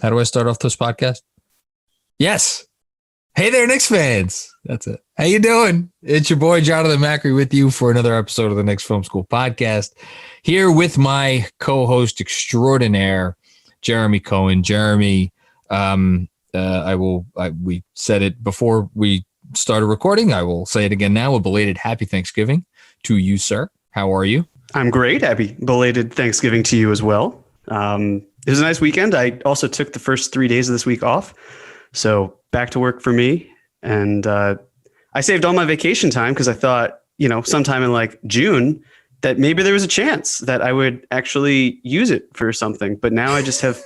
How do I start off this podcast? Yes. Hey there, Knicks fans. That's it. How you doing? It's your boy, Jonathan Macri, with you for another episode of the Knicks Film School Podcast. Here with my co-host extraordinaire, Jeremy Cohen. Jeremy, we said it before we started recording. I will say it again now. A belated happy Thanksgiving to you, sir. How are you? I'm great. Happy belated Thanksgiving to you as well. It was a nice weekend. I also took the first 3 days of this week off. So back to work for me. And I saved all my vacation time because I thought, sometime in like June that maybe there was a chance that I would actually use it for something. But now I just have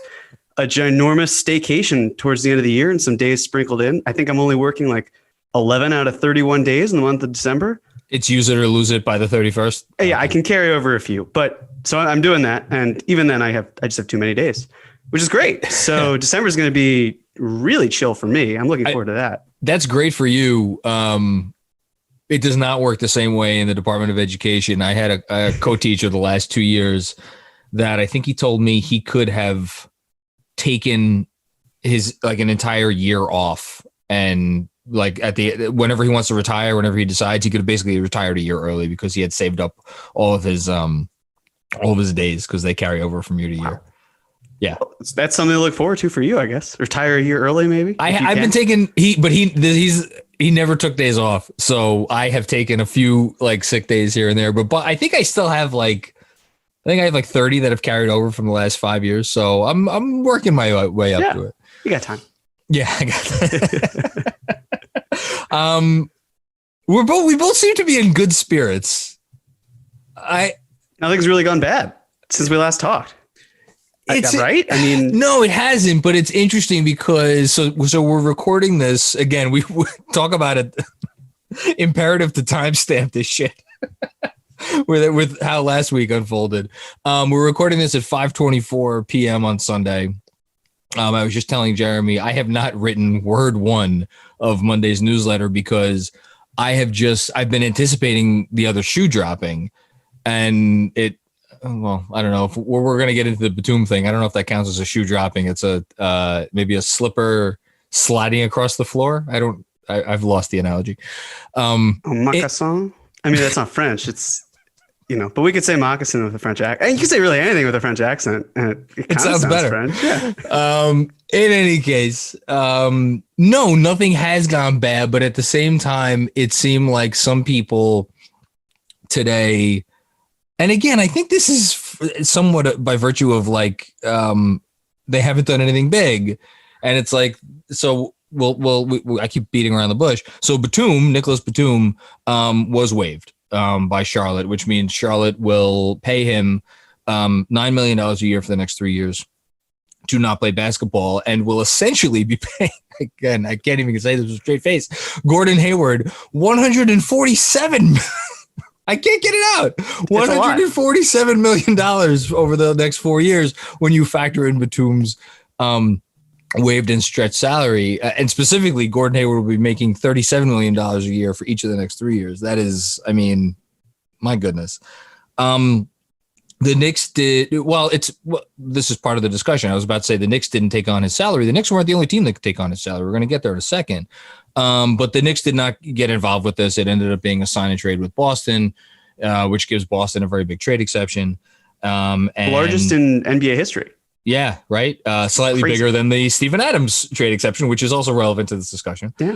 a ginormous staycation towards the end of the year and some days sprinkled in. I think I'm only working like 11 out of 31 days in the month of December. It's use it or lose it by the 31st. Yeah, I can carry over a few, but so I'm doing that. And even then I just have too many days, which is great. So December is going to be really chill for me. I'm looking forward to that. That's great for you. It does not work the same way in the Department of Education. I had a co-teacher the last 2 years that I think he told me he could have taken his like an entire year off, and like whenever he wants to retire, whenever he decides, he could have basically retired a year early because he had saved up all of his days because they carry over from year to year. Wow. Yeah, well, that's something to look forward to for you, I guess. Retire a year early, maybe. I've been taking he never took days off, so I have taken a few like sick days here and there. But I think I still have I have like 30 that have carried over from the last 5 years. So I'm working my way up to it. You got time. Yeah, I got that. We both seem to be in good spirits. Nothing's really gone bad since we last talked. Right? I mean, no, it hasn't, but it's interesting because so we're recording this again. We talk about it. Imperative to timestamp this shit with how last week unfolded. We're recording this at 5:24 p.m. on Sunday. I was just telling Jeremy I have not written word one of Monday's newsletter because I've been anticipating the other shoe dropping, and well, I don't know if we're going to get into the Batum thing. I don't know if that counts as a shoe dropping. It's maybe a slipper sliding across the floor. I've lost the analogy. Moccasin? I mean, that's not French. It's, but we could say moccasin with a French accent. And you can say really anything with a French accent. And it sounds better. French. Yeah. In any case, no, nothing has gone bad. But at the same time, it seemed like some people today, and again, I think this is somewhat by virtue of they haven't done anything big. And it's like, so I keep beating around the bush. So Nicholas Batum, was waived by Charlotte, which means Charlotte will pay him $9 million a year for the next 3 years to not play basketball, and will essentially be paying, again, I can't even say this with a straight face, Gordon Hayward $147 I can't get it out. $147 million over the next 4 years when you factor in Batum's waived and stretched salary. And specifically, Gordon Hayward will be making $37 million a year for each of the next 3 years. That is, I mean, my goodness. The Knicks did, this is part of the discussion. I was about to say the Knicks didn't take on his salary. The Knicks weren't the only team that could take on his salary. We're going to get there in a second. But the Knicks did not get involved with this. It ended up being a sign and trade with Boston, which gives Boston a very big trade exception. And largest in NBA history. Yeah, right. Slightly crazy. Bigger than the Steven Adams trade exception, which is also relevant to this discussion. Yeah.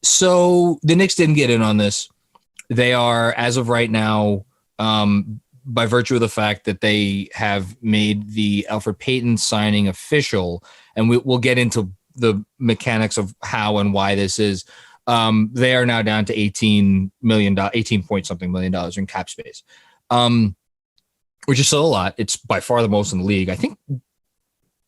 So the Knicks didn't get in on this. They are, as of right now, by virtue of the fact that they have made the Elfrid Payton signing official, and we'll get into the mechanics of how and why this is. They are now down to $18 point something million in cap space, which is still a lot. It's by far the most in the league. I think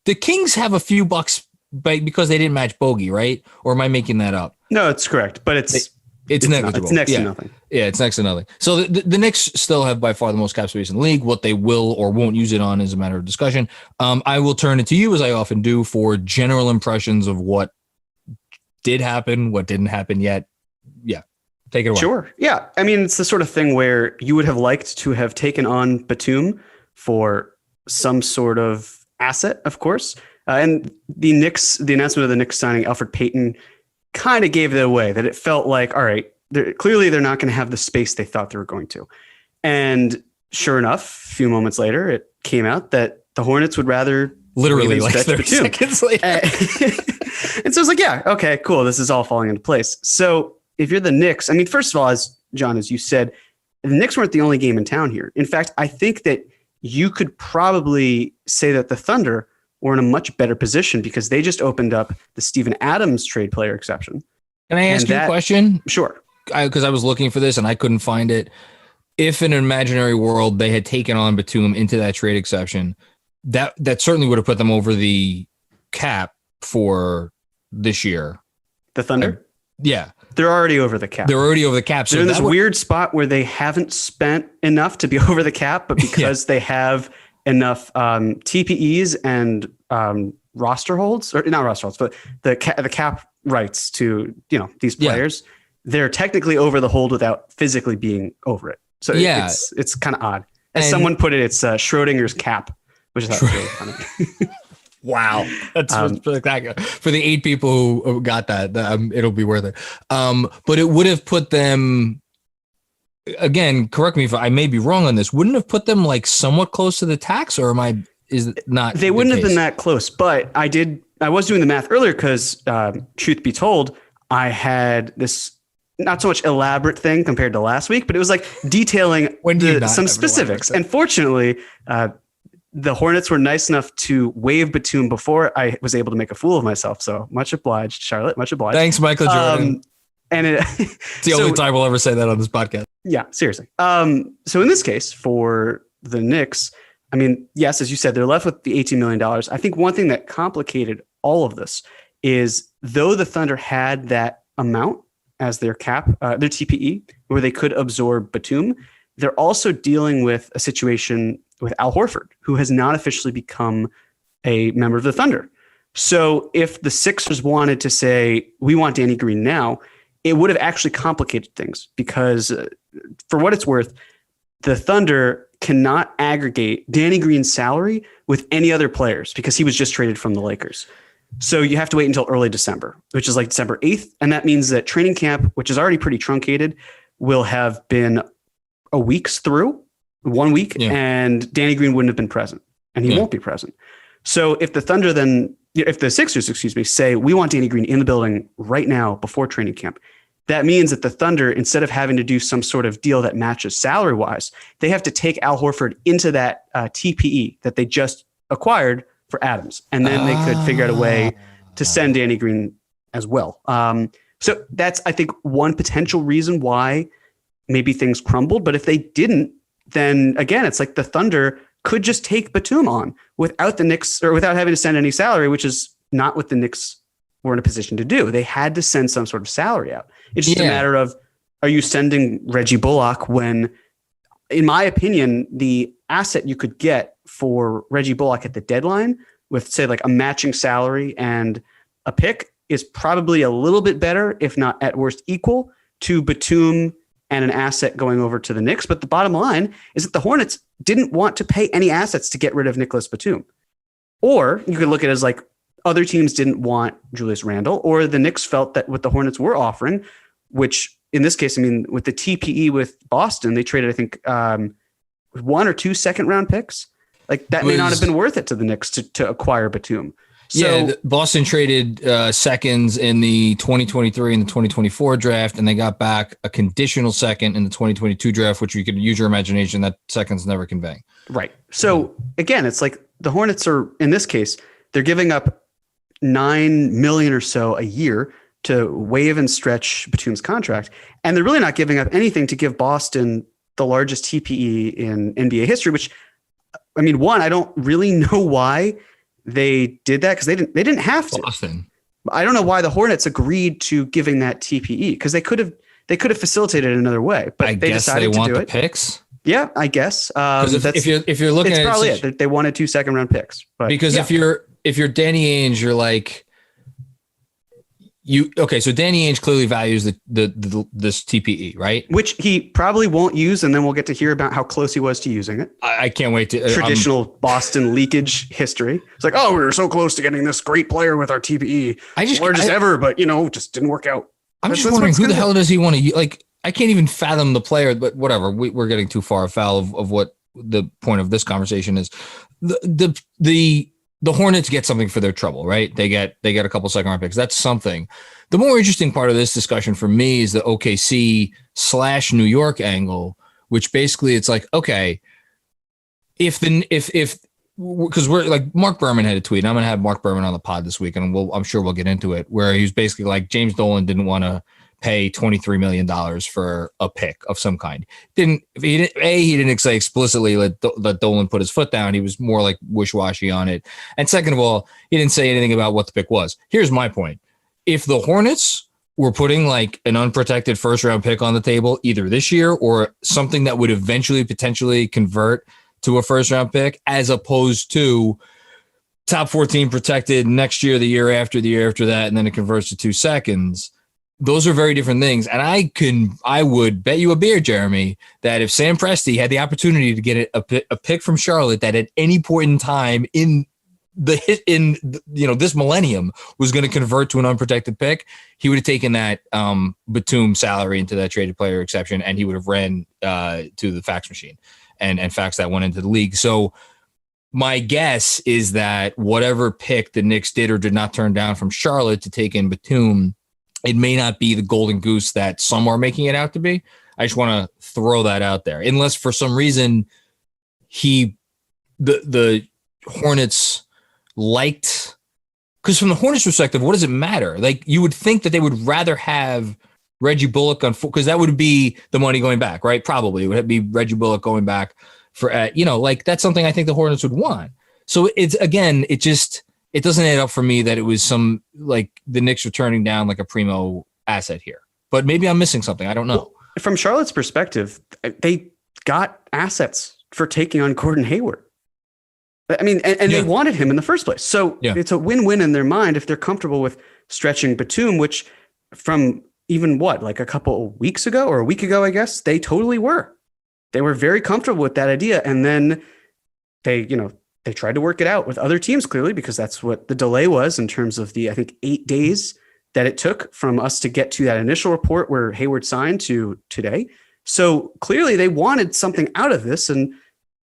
the Kings have a few bucks because they didn't match Bogey, right? Or am I making that up? No, it's correct, but it's negligible. It's next to nothing. Yeah, it's next to nothing. So the Knicks still have by far the most cap space in the league. What they will or won't use it on is a matter of discussion. I will turn it to you, as I often do, for general impressions of what did happen, what didn't happen yet. Yeah, take it away. Sure. Yeah, I mean, it's the sort of thing where you would have liked to have taken on Batum for some sort of asset, of course. And the announcement of the Knicks signing Elfrid Payton kind of gave it away, that it felt like, all right, clearly they're not going to have the space they thought they were going to. And sure enough, a few moments later, it came out that the Hornets would rather literally like 30 seconds later. And so it's like, yeah, okay, cool. This is all falling into place. So if you're the Knicks, I mean, first of all, as you said, the Knicks weren't the only game in town here. In fact, I think that you could probably say that the Thunder were in a much better position because they just opened up the Steven Adams trade player exception. Can I ask you a question? Sure. Because I was looking for this and I couldn't find it. If in an imaginary world they had taken on Batum into that trade exception, that certainly would have put them over the cap for this year. The Thunder? Yeah. They're already over the cap. So they're in this weird spot where they haven't spent enough to be over the cap, but because they have enough TPEs and roster holds, or not roster holds, but the cap rights to these players, they're technically over the hold without physically being over it. So it's kind of odd. As someone put it, it's Schrodinger's cap, which is really funny. Wow, that's spectacular. For the 8 people who got that, it'll be worth it. But it would have put them, again, correct me if I may be wrong on this, wouldn't have put them like somewhat close to the tax, or is it not? They wouldn't have been that close, but I was doing the math earlier because truth be told, I had this not so much elaborate thing compared to last week, but it was like detailing some specifics. And fortunately, the Hornets were nice enough to waive Batum before I was able to make a fool of myself. So much obliged, Charlotte. Much obliged. Thanks, Michael Jordan. And it's the only time we'll ever say that on this podcast. Yeah, seriously. So in this case, for the Knicks, I mean, yes, as you said, they're left with the $18 million. I think one thing that complicated all of this is though the Thunder had that amount as their cap, their TPE, where they could absorb Batum, they're also dealing with a situation with Al Horford, who has not officially become a member of the Thunder. So if the Sixers wanted to say, we want Danny Green now, it would have actually complicated things because for what it's worth, the Thunder cannot aggregate Danny Green's salary with any other players because he was just traded from the Lakers. So you have to wait until early December, which is like December 8th. And that means that training camp, which is already pretty truncated, will have been a week's through. 1 week, and Danny Green wouldn't have been present, and he won't be present. So if the Sixers, say, we want Danny Green in the building right now before training camp, that means that the Thunder, instead of having to do some sort of deal that matches salary-wise, they have to take Al Horford into that TPE that they just acquired for Adams, and then they could figure out a way to send Danny Green as well. So that's, I think, one potential reason why maybe things crumbled, but if they didn't, then again, it's like the Thunder could just take Batum on without the Knicks or without having to send any salary, which is not what the Knicks were in a position to do. They had to send some sort of salary out. It's just a matter of, are you sending Reggie Bullock when, in my opinion, the asset you could get for Reggie Bullock at the deadline with, say, like a matching salary and a pick is probably a little bit better, if not at worst equal, to Batum and an asset going over to the Knicks. But the bottom line is that the Hornets didn't want to pay any assets to get rid of Nicholas Batum. Or you could look at it as like other teams didn't want Julius Randle, or the Knicks felt that what the Hornets were offering, which in this case, I mean, with the TPE with Boston, they traded, I think, 1 or 2 second-round picks. Like that may not have been worth it to the Knicks to acquire Batum. So, Boston traded seconds in the 2023 and the 2024 draft, and they got back a conditional second in the 2022 draft, which you could use your imagination. That second's never conveying. Right. So again, it's like the Hornets are, in this case, they're giving up $9 million or so a year to waive and stretch Batum's contract, and they're really not giving up anything to give Boston the largest TPE in NBA history. Which, I mean, one, I don't really know why they did that because they didn't have to. Boston. I don't know why the Hornets agreed to giving that TPE because they could have facilitated it another way, but they decided to do it. Picks. Yeah, I guess. If you're looking at probably it. They wanted 2 second-round picks. But because if you're Danny Ainge, you're like, So Danny Ainge clearly values this TPE, right? Which he probably won't use, and then we'll get to hear about how close he was to using it. I can't wait to traditional Boston leakage history. It's like, oh, we were so close to getting this great player with our TPE, largest ever, but just didn't work out. I'm just wondering who the hell does he want to use? Like, I can't even fathom the player, but whatever. We're getting too far afoul of what the point of this conversation is. The Hornets get something for their trouble, right? They get a couple second round picks. That's something. The more interesting part of this discussion for me is the OKC/New York angle, which basically it's like, okay, if because we're like Mark Berman had a tweet, and I'm going to have Mark Berman on the pod this week, and I'm sure we'll get into it, where he was basically like James Dolan didn't want to pay $23 million for a pick of some kind. He didn't say explicitly let Dolan put his foot down. He was more like wish-washy on it. And second of all, he didn't say anything about what the pick was. Here's my point. If the Hornets were putting like an unprotected first round pick on the table either this year or something that would eventually potentially convert to a first round pick, as opposed to top 14 protected next year, the year after that, and then it converts to 2 seconds, those are very different things. And I would bet you a beer, Jeremy, that if Sam Presti had the opportunity to get a pick from Charlotte that at any point in time in this millennium was going to convert to an unprotected pick, he would have taken that Batum salary into that traded player exception, and he would have ran to the fax machine and faxed that one into the league. So my guess is that whatever pick the Knicks did or did not turn down from Charlotte to take in Batum, it may not be the golden goose that some are making it out to be. I just want to throw that out there. Unless for some reason the Hornets liked, because from the Hornets perspective, what does it matter? Like, you would think that they would rather have Reggie Bullock on, because that would be the money going back, right? Probably it would be Reggie Bullock going back for, like that's something I think the Hornets would want. So it's, again, it doesn't add up for me that it was some, like, the Knicks are turning down like a primo asset here, but maybe I'm missing something. I don't know. Well, from Charlotte's perspective, they got assets for taking on Gordon Hayward. I mean, and they wanted him in the first place. So it's a win-win in their mind if they're comfortable with stretching Batum, which from even like a couple of weeks ago or a week ago, I guess, they totally were. They were very comfortable with that idea. And then they tried to work it out with other teams, clearly, because that's what the delay was in terms of the, I think, 8 days that it took from us to get to that initial report where Hayward signed to today. So clearly they wanted something out of this, and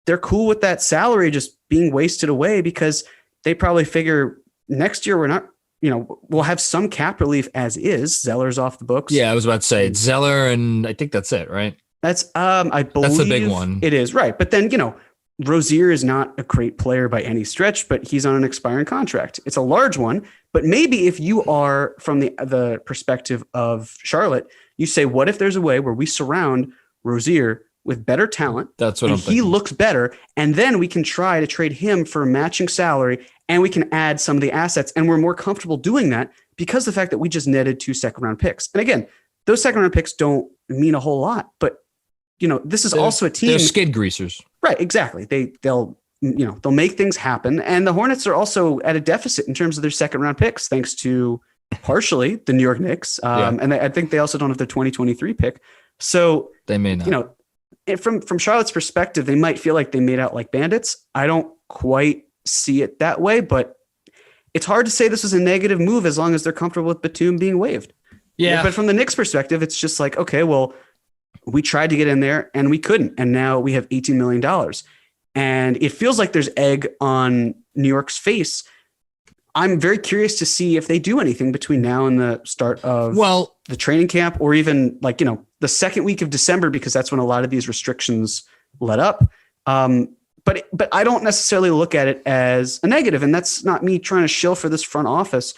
they're cool with that salary just being wasted away because they probably figure next year we're not, we'll have some cap relief as is. Zeller's off the books. Yeah, I was about to say it's Zeller, and I think that's it, right? That's I believe that's the big one. It is, right. But then, Rozier is not a great player by any stretch, but he's on an expiring contract. It's a large one, but maybe if you are from the perspective of Charlotte, you say, what if there's a way where we surround Rozier with better talent? That's what I'm thinking. He looks better, and then we can try to trade him for a matching salary, and we can add some of the assets, and we're more comfortable doing that because of the fact that we just netted 2 second-round picks. And again, those second-round picks don't mean a whole lot, but this is also a team. They're skid greasers. Right, exactly. They'll make things happen. And the Hornets are also at a deficit in terms of their second round picks, thanks to partially the New York Knicks. And I think they also don't have their 2023 pick. So they may not. From Charlotte's perspective, they might feel like they made out like bandits. I don't quite see it that way, but it's hard to say this was a negative move as long as they're comfortable with Batum being waived. Yeah. But from the Knicks perspective, it's just like, okay, well, we tried to get in there and we couldn't. And now we have $18 million. And it feels like there's egg on New York's face. I'm very curious to see if they do anything between now and the start of the training camp, or even the second week of December, because that's when a lot of these restrictions let up. But I don't necessarily look at it as a negative. And that's not me trying to shill for this front office.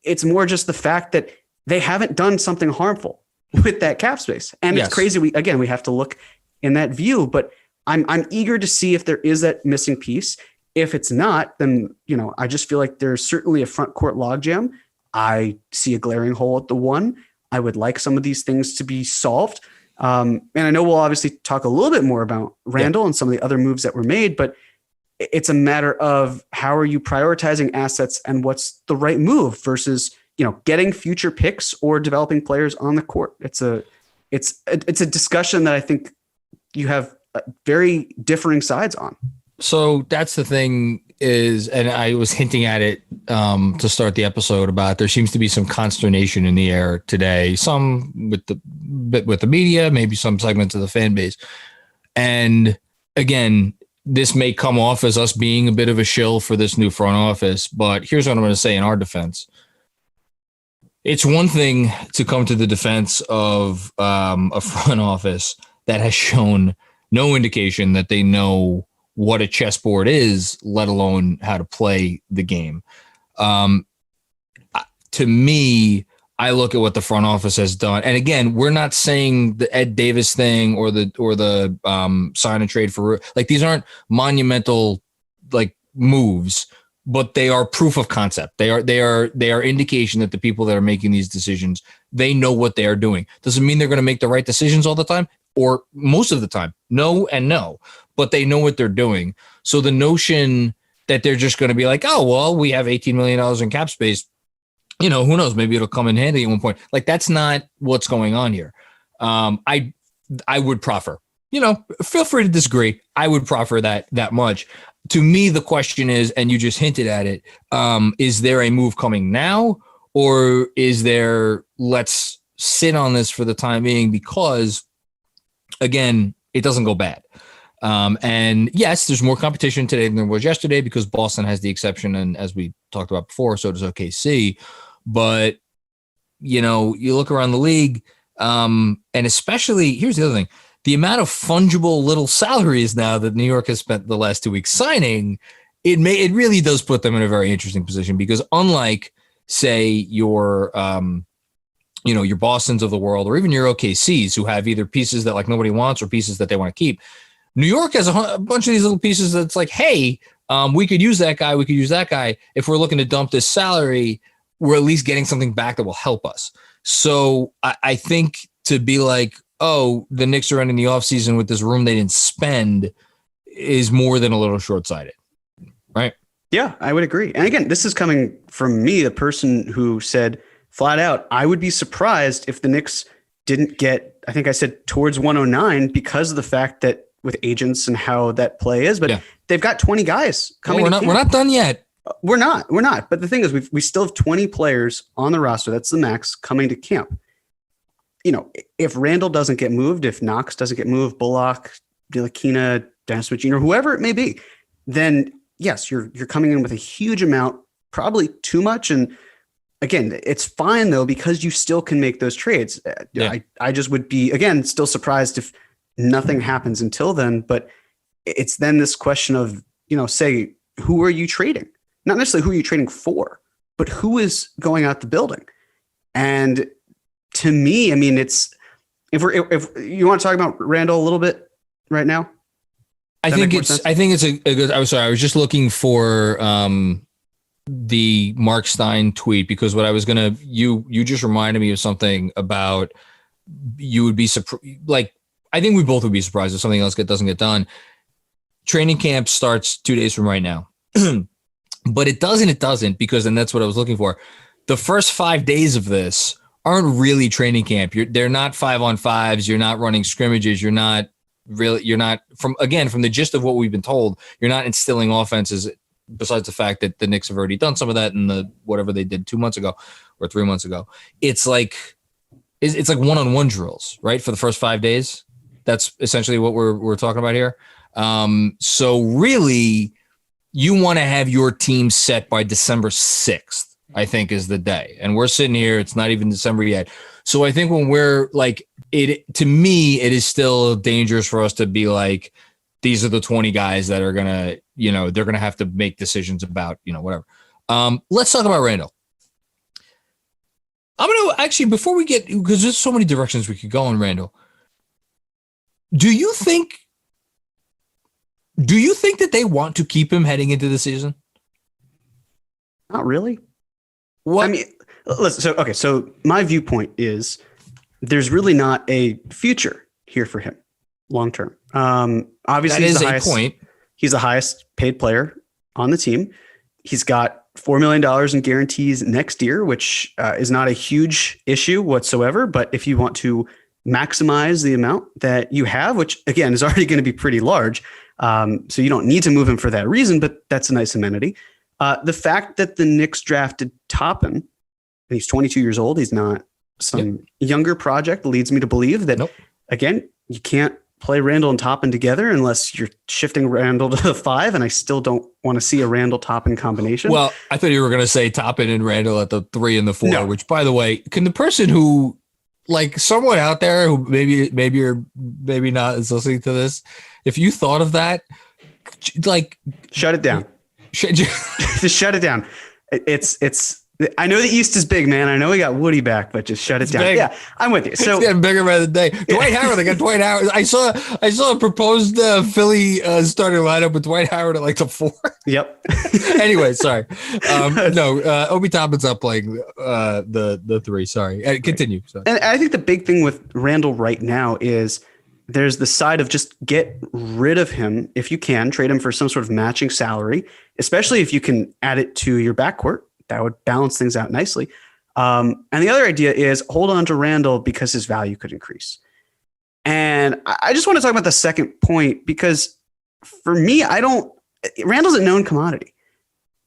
It's more just the fact that they haven't done something harmful with that cap space. And It's crazy. We have to look in that view, but I'm eager to see if there is that missing piece. If it's not, then, I just feel like there's certainly a front court logjam. I see a glaring hole at the one. I would like some of these things to be solved. And I know we'll obviously talk a little bit more about Randle and some of the other moves that were made, but it's a matter of how are you prioritizing assets and what's the right move versus, getting future picks or developing players on the court. It's a discussion that I think you have very differing sides on. So that's the thing is, and I was hinting at it to start the episode about there seems to be some consternation in the air today, some with the media, maybe some segments of the fan base. And again, this may come off as us being a bit of a shill for this new front office, but here's what I'm going to say in our defense. It's one thing to come to the defense of a front office that has shown no indication that they know what a chessboard is, let alone how to play the game. To me, I look at what the front office has done. And again, we're not saying the Ed Davis thing or the sign and trade for, like, these aren't monumental like moves, but they are proof of concept. They are indication that the people that are making these decisions, they know what they are doing. Doesn't mean they're going to make the right decisions all the time or most of the time. No, but they know what they're doing. So the notion that they're just going to be like, oh, well, we have $18 million in cap space. Who knows? Maybe it'll come in handy at one point. Like, that's not what's going on here. I would proffer, feel free to disagree. I would proffer that much. To me, the question is, and you just hinted at it, is there a move coming now, or is there, let's sit on this for the time being, because again, it doesn't go bad. And yes, there's more competition today than there was yesterday because Boston has the exception. And as we talked about before, so does OKC. But, you look around the league, and especially, here's the other thing, the amount of fungible little salaries now that New York has spent the last 2 weeks signing, it really does put them in a very interesting position, because unlike, say, your Bostons of the world, or even your OKCs, who have either pieces that like nobody wants or pieces that they want to keep, New York has a bunch of these little pieces that's like, hey, we could use that guy. We could use that guy. If we're looking to dump this salary, we're at least getting something back that will help us. So I think to be like, oh, the Knicks are ending the offseason with this room they didn't spend is more than a little short-sighted, right? Yeah, I would agree. And again, this is coming from me, the person who said flat out, I would be surprised if the Knicks didn't get, I think I said towards 109, because of the fact that with agents and how that play is, but they've got 20 guys coming. We're not done yet. We're not. But the thing is, we still have 20 players on the roster. That's the max coming to camp. If Randle doesn't get moved, if Knox doesn't get moved, Bullock, Ntilikina, Dennis Smith Jr., whoever it may be, then yes, you're coming in with a huge amount, probably too much. And again, it's fine though, because you still can make those trades. I just would be, again, still surprised if nothing happens until then. But it's then this question of, say, who are you trading? Not necessarily who are you trading for, but who is going out the building. And to me, I mean, it's if you want to talk about Randle a little bit right now. I think it's a good. I'm sorry, I was just looking for the Mark Stein tweet, because what I was gonna you just reminded me of something about you would be surprised. Like, I think we both would be surprised if something else doesn't get done. Training camp starts 2 days from right now. But it doesn't, because, and that's what I was looking for. The first 5 days of this aren't really training camp. They're not 5-on-5s. You're not running scrimmages. You're not from the gist of what we've been told, you're not instilling offenses, besides the fact that the Knicks have already done some of that in the whatever they did 2 months ago or 3 months ago. It's like one-on-one drills, right? For the first 5 days. That's essentially what we're talking about here. So really, you want to have your team set by December 6th, I think, is the day. And we're sitting here, it's not even December yet. So I think when we're like, to me, it is still dangerous for us to be like, these are the 20 guys that are going to, they're going to have to make decisions about, whatever. Let's talk about Randle. I'm going to actually, before we get, because there's so many directions we could go on Randle. Do you think that they want to keep him heading into the season? Not really. What? I mean, listen, so my viewpoint is there's really not a future here for him long term. Obviously, that is a point. He's the highest paid player on the team. He's got $4 million in guarantees next year, which is not a huge issue whatsoever. But if you want to maximize the amount that you have, which again is already going to be pretty large, so you don't need to move him for that reason, but that's a nice amenity. The fact that the Knicks drafted Toppin, and he's 22 years old, he's not some younger project, leads me to believe that, again, you can't play Randle and Toppin together unless you're shifting Randle to the 5, and I still don't want to see a Randle-Toppin combination. Well, I thought you were going to say Toppin and Randle at the 3 and the 4, which, by the way, can the person who, like, someone out there who maybe not is listening to this, if you thought of that, like, shut it down. Just shut it down. It's. I know the East is big, man. I know we got Woody back, but just shut it down. Big. Yeah, I'm with you. So it's getting bigger by the day. Dwight Howard, they got Dwight Howard. I saw a proposed Philly starting lineup with Dwight Howard at like the 4. Yep. Anyway, sorry. Obi Toppin's not playing the 3. Sorry. Continue. Sorry. And I think the big thing with Randle right now is there's the side of just get rid of him if you can, trade him for some sort of matching salary, especially if you can add it to your backcourt. That would balance things out nicely. And the other idea is hold on to Randle because his value could increase. And I just want to talk about the second point because for me, Randle's a known commodity.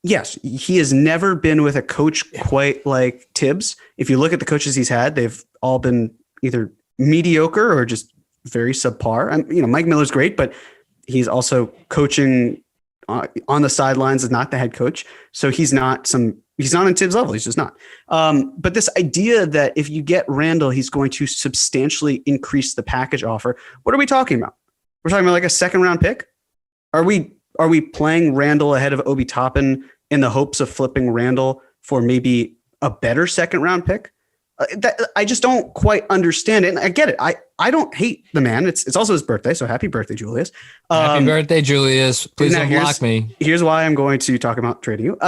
Yes, he has never been with a coach quite like Tibbs. If you look at the coaches he's had, they've all been either mediocre or just very subpar. Mike Miller's great, but he's also coaching on the sidelines as not the head coach. So he's not on Tibbs level. He's just not. But this idea that if you get Randle, he's going to substantially increase the package offer. What are we talking about? We're talking about like a 2nd round pick. Are we playing Randle ahead of Obi Toppin in the hopes of flipping Randle for maybe a better 2nd round pick? I just don't quite understand it. And I get it. I don't hate the man. It's also his birthday. So happy birthday, Julius. Happy birthday, Julius. Please don't block me. Here's why I'm going to talk about trading you.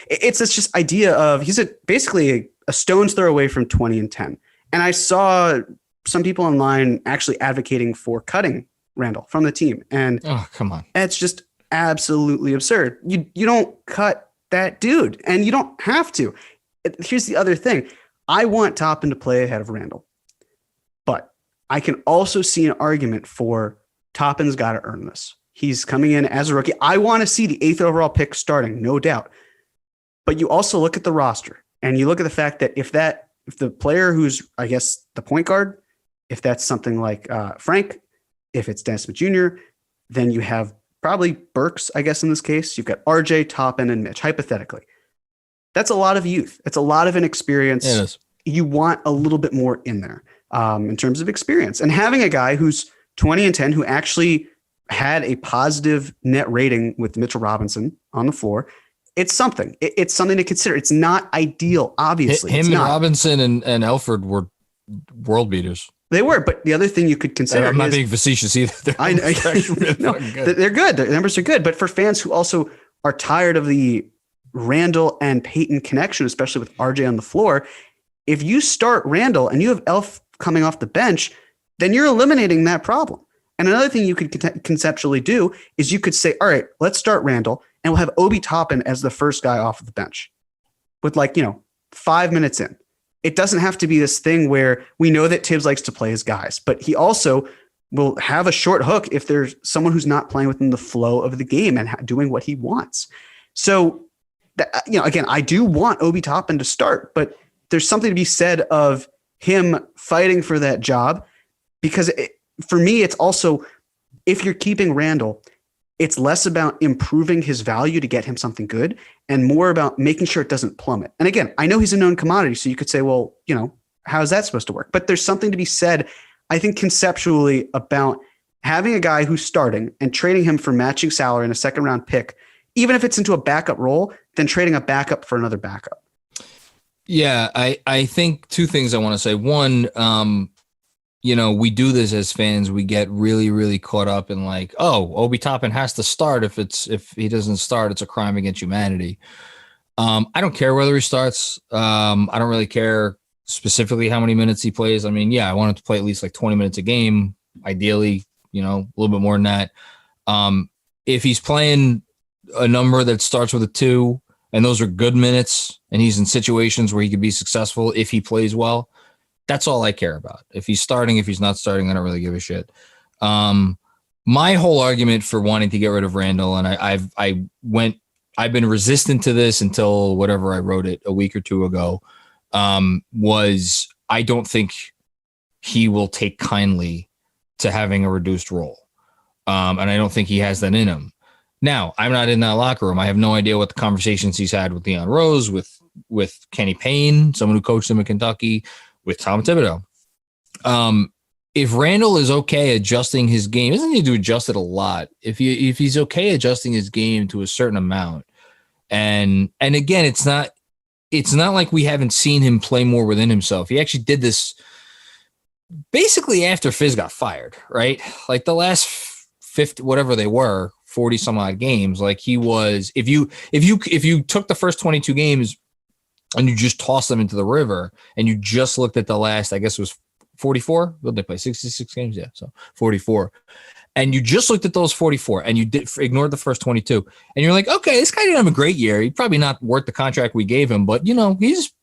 It's this just idea of he's basically a stone's throw away from 20 and 10. And I saw some people online actually advocating for cutting Randle from the team. And come on. It's just absolutely absurd. You don't cut that dude and you don't have to. Here's the other thing. I want Toppin to play ahead of Randle, but I can also see an argument for Toppin's got to earn this. He's coming in as a rookie. I want to see the 8th overall pick starting, no doubt. But you also look at the roster and you look at the fact that if the player who's, I guess, the point guard, if that's something like Frank, if it's Dennis Smith Jr., then you have probably Burks, I guess, in this case. You've got RJ, Toppin, and Mitch, hypothetically. That's a lot of youth. It's a lot of inexperience. It is. You want a little bit more in there in terms of experience. And having a guy who's 20 and 10, who actually had a positive net rating with Mitchell Robinson on the floor, it's something. It's something to consider. It's not ideal, obviously. Him and Robinson and Elford were world beaters. They were, but the other thing you could consider I'm not being facetious either. They're good. Their numbers are good. But for fans who also are tired of the Randle and Peyton connection, especially with RJ on the floor, if you start Randle and you have Elf coming off the bench, then you're eliminating that problem. And another thing you could conceptually do is you could say, all right, let's start Randle and we'll have Obi Toppin as the first guy off of the bench with 5 minutes in. It doesn't have to be this thing where we know that Tibbs likes to play his guys, but he also will have a short hook if there's someone who's not playing within the flow of the game and doing what he wants. So, again, I do want Obi Toppin to start, but there's something to be said of him fighting for that job because for me, it's also, if you're keeping Randle, it's less about improving his value to get him something good and more about making sure it doesn't plummet. And again, I know he's a known commodity, so you could say, well, how is that supposed to work? But there's something to be said, I think, conceptually about having a guy who's starting and trading him for matching salary in a 2nd round pick, even if it's into a backup role, then trading a backup for another backup. Yeah, I think 2 things I want to say. One, we do this as fans. We get really, really caught up in Obi Toppin has to start. If he doesn't start, it's a crime against humanity. I don't care whether he starts. I don't really care specifically how many minutes he plays. I mean, I want him to play at least 20 minutes a game, ideally, a little bit more than that. If he's playing a number that starts with a 2, and those are good minutes, and he's in situations where he could be successful if he plays well, that's all I care about. If he's starting, if he's not starting, I don't really give a shit. My whole argument for wanting to get rid of Randle, and I've been resistant to this until whatever I wrote it a week or two ago, was I don't think he will take kindly to having a reduced role. And I don't think he has that in him. Now, I'm not in that locker room. I have no idea what the conversations he's had with Leon Rose, with Kenny Payne, someone who coached him in Kentucky, with Tom Thibodeau. If Randle is okay adjusting his game, he doesn't need to adjust it a lot. If he's okay adjusting his game to a certain amount, and again, it's not like we haven't seen him play more within himself. He actually did this basically after Fizz got fired, right? Like the last 50, whatever they were, 40 some odd games. Like he was, if you took the first 22 games and you just tossed them into the river and you just looked at the last, I guess it was 44. What did they play? 66 games? Yeah. So 44. And you just looked at those 44 and you ignored the first 22. And you're like, okay, this guy didn't have a great year. He's probably not worth the contract we gave him, but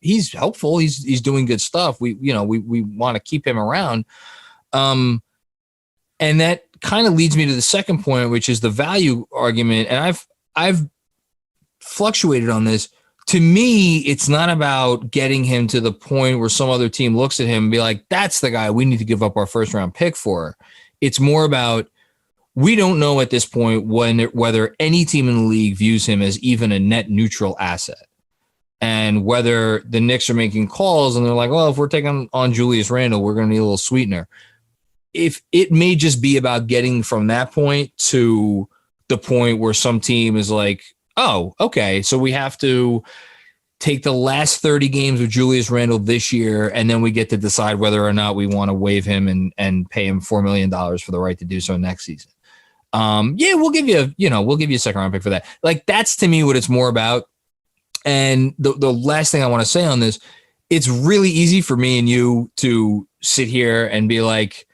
he's helpful. He's doing good stuff. We want to keep him around. And that kind of leads me to the second point, which is the value argument. And I've fluctuated on this. To me, it's not about getting him to the point where some other team looks at him and be like, that's the guy we need to give up our first round pick for. It's more about, we don't know at this point whether any team in the league views him as even a net neutral asset. And whether the Knicks are making calls and they're like, well, if we're taking on Julius Randle, we're going to need a little sweetener. If it may just be about getting from that point to the point where some team is like, oh, okay, so we have to take the last 30 games with Julius Randle this year, and then we get to decide whether or not we want to waive him and pay him $4 million for the right to do so next season. We'll give you a second round pick for that. Like, that's to me what it's more about. And the last thing I want to say on this, it's really easy for me and you to sit here and be like,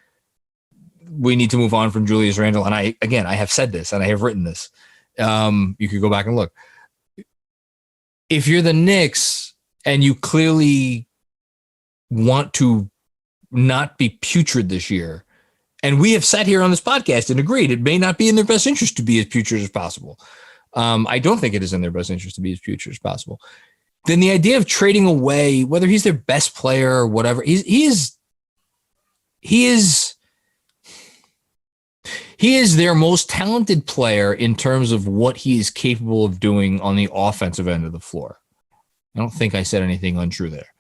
we need to move on from Julius Randle. And I have said this and I have written this. You could go back and look. If you're the Knicks and you clearly want to not be putrid this year, and we have sat here on this podcast and agreed it may not be in their best interest to be as putrid as possible. I don't think it is in their best interest to be as putrid as possible. Then the idea of trading away, whether he's their best player or whatever, he is their most talented player in terms of what he is capable of doing on the offensive end of the floor. I don't think I said anything untrue there.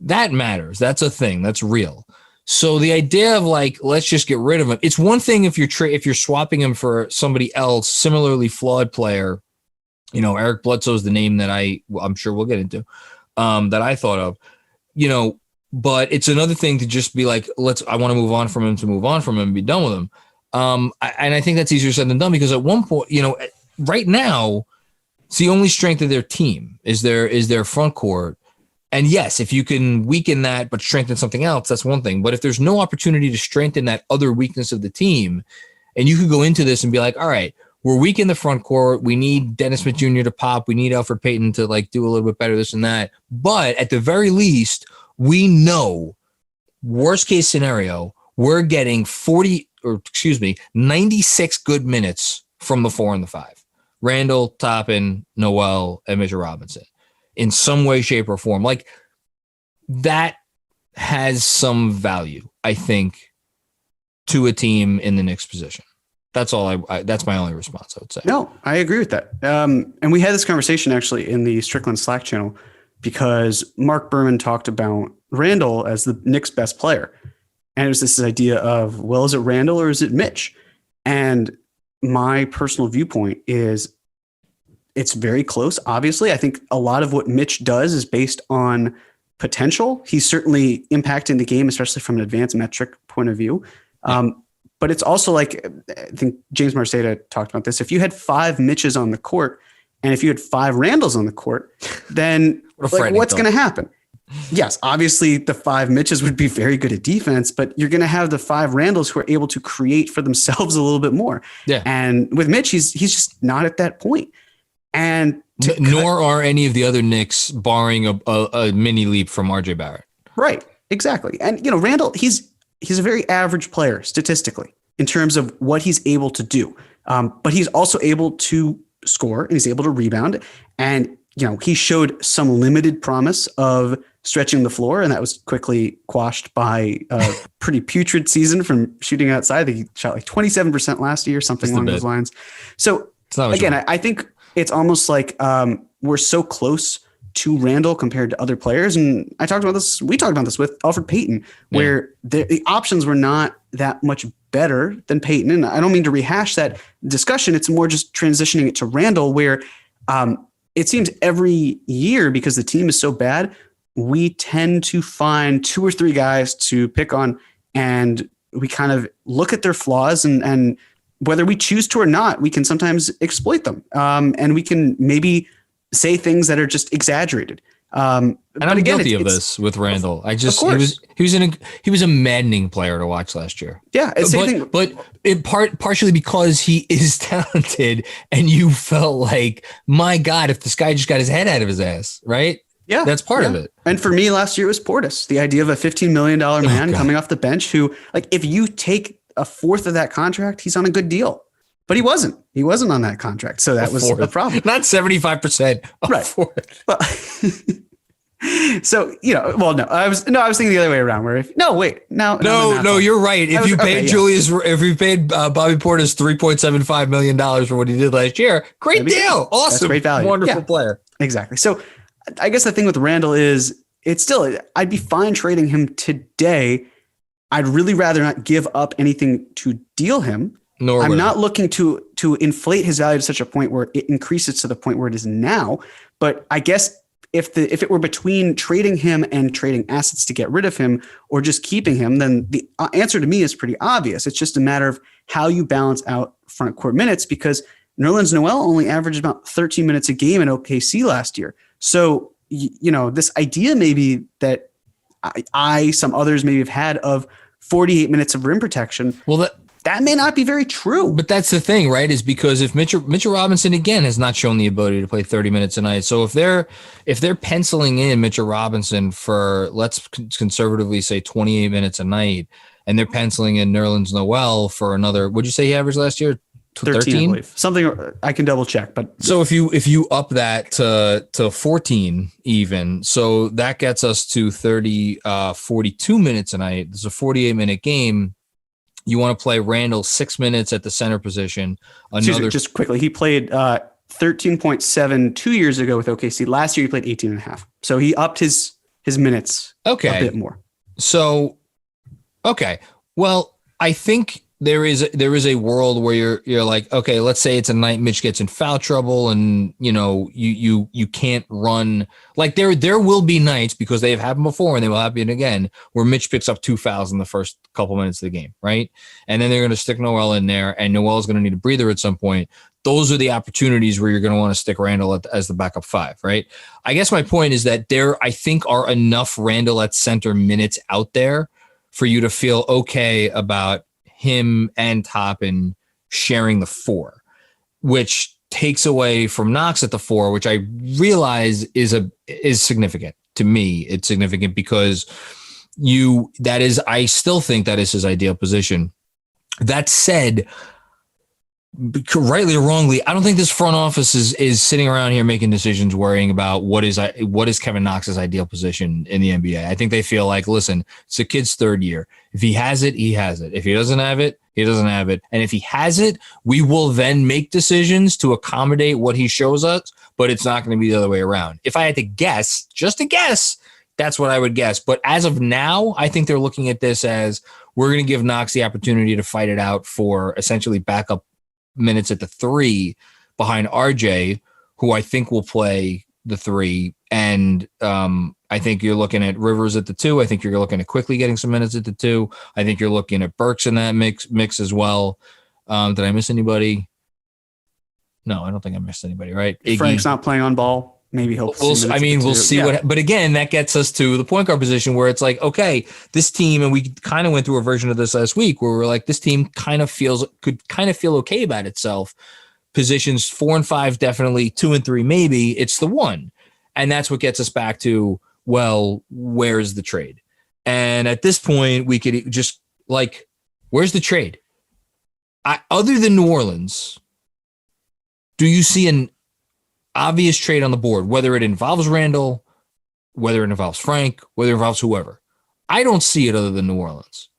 That matters. That's a thing. That's real. So the idea of like, let's just get rid of him. It's one thing if you're swapping him for somebody else, similarly flawed player. Eric Bledsoe is the name that I'm sure we'll get into, that I thought of, but it's another thing to just be like, I want to move on from him and be done with him. And I think that's easier said than done, because at one point, right now, it's the only strength of their team is their front court. And yes, if you can weaken that but strengthen something else, that's one thing. But if there's no opportunity to strengthen that other weakness of the team, and you could go into this and be like, all right, we're weak in the front court. We need Dennis Smith Jr. to pop. We need Elfrid Payton to like do a little bit better, this and that. But at the very least, we know, worst case scenario, we're getting 96 good minutes from the 4 and the 5. Randle, Toppin, Noel, and Mitchell Robinson in some way, shape, or form. Like, that has some value, I think, to a team in the Knicks position. That's all that's my only response, I would say. No, I agree with that. And we had this conversation actually in the Strickland Slack channel, because Mark Berman talked about Randle as the Knicks' best player. And it was this idea of, well, is it Randle or is it Mitch? And my personal viewpoint is it's very close. Obviously, I think a lot of what Mitch does is based on potential. He's certainly impacting the game, especially from an advanced metric point of view. But it's also like, I think James Marceda talked about this. If you had 5 Mitches on the court and if you had 5 Randles on the court, then what's going to happen? Yes, obviously the 5 Mitches would be very good at defense, but you're going to have the 5 Randles who are able to create for themselves a little bit more. Yeah. And with Mitch, he's just not at that point. And Nor are any of the other Knicks, barring a mini leap from RJ Barrett. Right. Exactly. And, Randle, he's a very average player statistically in terms of what he's able to do. But he's also able to score and he's able to rebound. And, he showed some limited promise of stretching the floor, and that was quickly quashed by a pretty putrid season from shooting outside. He shot like 27% last year, something along those lines. So again, I think it's almost like we're so close to Randle compared to other players. And we talked about this with Elfrid Payton, where the options were not that much better than Payton. And I don't mean to rehash that discussion. It's more just transitioning it to Randle, where it seems every year, because the team is so bad, we tend to find 2 or 3 guys to pick on, and we kind of look at their flaws, and whether we choose to or not, we can sometimes exploit them. And we can maybe say things that are just exaggerated. And I'm guilty of this with Randle. He was a maddening player to watch last year. Yeah, but partially because he is talented, and you felt like, my God, if this guy just got his head out of his ass, right? Yeah, that's part of it. And for me, last year was Portis, the idea of a $15 million man coming off the bench who, like, if you take a fourth of that contract, he's on a good deal. But he wasn't. He wasn't on that contract, so that was a problem. Not 75%. Right. Well, so no, I was thinking the other way around. Where no, you're right. If you paid Bobby Portis $3.75 million for what he did last year, great deal, awesome, that's great value, wonderful player. Exactly. So, I guess the thing with Randle is I'd be fine trading him today. I'd really rather not give up anything to deal him. I'm not looking to inflate his value to such a point where it increases to the point where it is now. But I guess if it were between trading him and trading assets to get rid of him, or just keeping him, then the answer to me is pretty obvious. It's just a matter of how you balance out front court minutes, because Nerlens Noel only averaged about 13 minutes a game in OKC last year. So, this idea maybe that some others maybe have had of 48 minutes of rim protection. Well, that may not be very true. But that's the thing, right? Is because if Mitchell Robinson again has not shown the ability to play 30 minutes a night. So if they're penciling in Mitchell Robinson for, let's conservatively say, 28 minutes a night, and they're penciling in Nerlens Noel for another, what'd you say he averaged last year? 13, I believe. Something I can double check, but so if you up that to 14 even, so that gets us to 42 minutes a night. It's a 48-minute game. You want to play Randle 6 minutes at the center position. Just quickly, he played 13.7 2 years ago with OKC. Last year he played 18.5. So he upped his minutes a bit more. So well, I think there is a world where you're like, okay, let's say it's a night Mitch gets in foul trouble, and you can't run. Like there will be nights, because they have happened before and they will happen again, where Mitch picks up 2 fouls in the first couple minutes of the game, right? And then they're going to stick Noel in there, and Noel's going to need a breather at some point. Those are the opportunities where you're going to want to stick Randle as the backup 5, right? I guess my point is that there, I think, are enough Randle at center minutes out there for you to feel okay about him and Toppin sharing the 4, which takes away from Knox at the 4, which I realize is significant to me. It's significant because I still think that is his ideal position. That said, rightly or wrongly, I don't think this front office is sitting around here making decisions worrying about what is Kevin Knox's ideal position in the NBA. I think they feel like, listen, it's a kid's 3rd year. If he has it, he has it. If he doesn't have it, he doesn't have it. And if he has it, we will then make decisions to accommodate what he shows us, but it's not going to be the other way around. If I had to guess, just a guess, that's what I would guess. But as of now, I think they're looking at this as, we're going to give Knox the opportunity to fight it out for essentially backup minutes at the 3 behind RJ, who I think will play the 3. And I think you're looking at Rivers at the 2. I think you're looking at Quickly getting some minutes at the 2. I think you're looking at Burks in that mix as well. Did I miss anybody? No, I don't think I missed anybody, right? Frank's not playing on ball. Maybe he'll. We'll see what. But again, that gets us to the point guard position where it's like, okay, this team, and we kind of went through a version of this last week where we're like, this team could feel okay about itself, positions 4 and 5, definitely 2 and 3, maybe it's the 1. And that's what gets us back to, well, where's the trade? And at this point, we could just like, where's the trade? Other than New Orleans, do you see an obvious trade on the board, whether it involves Randle, whether it involves Frank, whether it involves whoever? I don't see it other than New Orleans.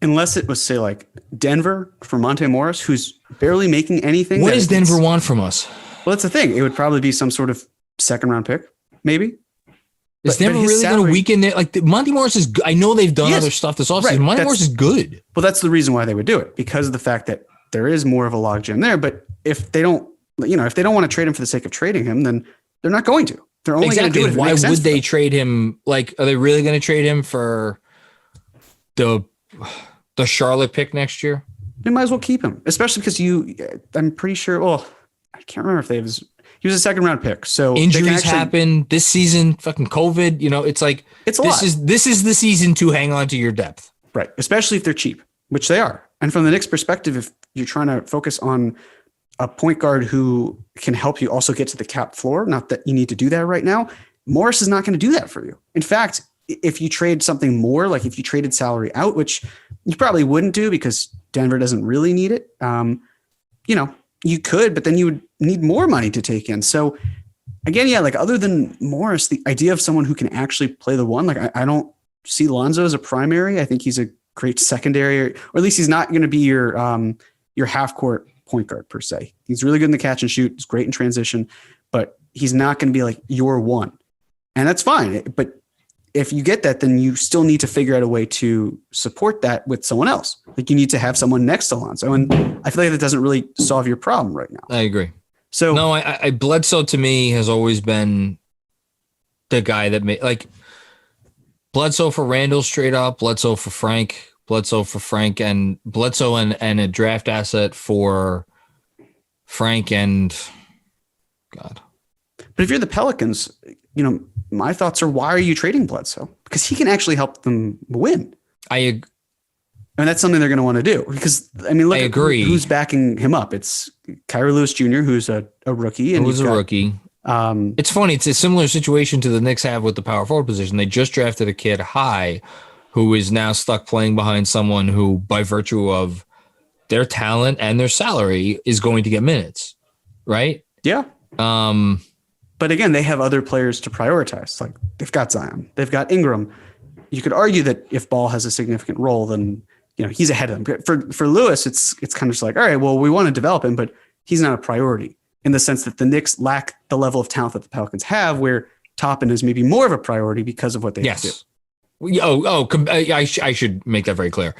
Unless it was, say, like Denver for Monte Morris, who's barely making anything. What does Denver want from us? Well, that's the thing. It would probably be some sort of second-round pick, maybe. Is Denver really going to weaken it? Like Monte Morris is. I know they've done other stuff this offseason. Right. Monte Morris is good. Well, that's the reason why they would do it, because of the fact that there is more of a logjam there. But if they don't, if they don't want to trade him for the sake of trading him, then they're not going to. They're only going to do it. Why would they trade him? Like, are they really going to trade him for the Charlotte pick next year? They might as well keep him, especially because I'm pretty sure. Well, I can't remember if he was a second-round pick. So injuries happen this season. Fucking COVID. It's like it's a lot. This is the season to hang on to your depth, right? Especially if they're cheap, which they are. And from the Knicks' perspective, if you're trying to focus on a point guard who can help you also get to the cap floor, not that you need to do that right now, Morris is not going to do that for you. In fact, if you trade something more, like if you traded salary out, which you probably wouldn't do because Denver doesn't really need it, you could, but then you would need more money to take in. So again, yeah, like other than Morris, the idea of someone who can actually play the 1, like I don't see Lonzo as a primary. I think he's a great secondary, or at least he's not going to be your half court point guard per se. He's really good in the catch and shoot. He's great in transition, but he's not going to be like your 1. And that's fine. But if you get that, then you still need to figure out a way to support that with someone else. Like you need to have someone next to Lonzo. And I feel like that doesn't really solve your problem right now. I agree. So no, I Bledsoe to me has always been the guy that made, like, Bledsoe for Randle straight up, Bledsoe for Frank, and Bledsoe and a draft asset for Frank and God. But if you're the Pelicans, my thoughts are, why are you trading Bledsoe? Because he can actually help them win. And that's something they're going to want to do, because look, I agree. Who's backing him up? It's Kyra Lewis Jr., who's a rookie. And rookie. It's funny. It's a similar situation to the Knicks have with the power forward position. They just drafted a kid high who is now stuck playing behind someone who, by virtue of their talent and their salary, is going to get minutes. Right? Yeah. But again, they have other players to prioritize. Like they've got Zion, they've got Ingram. You could argue that if Ball has a significant role, then he's ahead of them. For Lewis, it's kind of just like, all right, well, we want to develop him, but he's not a priority in the sense that the Knicks lack the level of talent that the Pelicans have, where Toppin is maybe more of a priority because of what they do. I should make that very clear.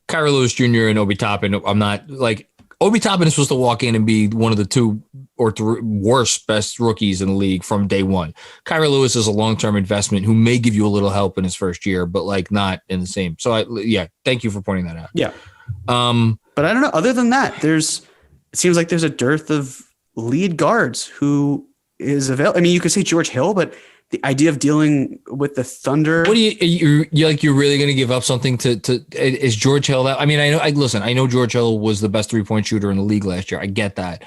Kyra Lewis Jr. and Obi Toppin, I'm not like. Obi Toppin is supposed to walk in and be one of the 2 or 3 worst best rookies in the league from day one. Kyra Lewis is a long-term investment who may give you a little help in his first year, but like not in the same. So thank you for pointing that out. Yeah. But I don't know. Other than that, it seems like there's a dearth of lead guards who is available. You could say George Hill, but the idea of dealing with the Thunder. What do you're really going to give up something to is George Hill that? I know George Hill was the best 3-point shooter in the league last year. I get that.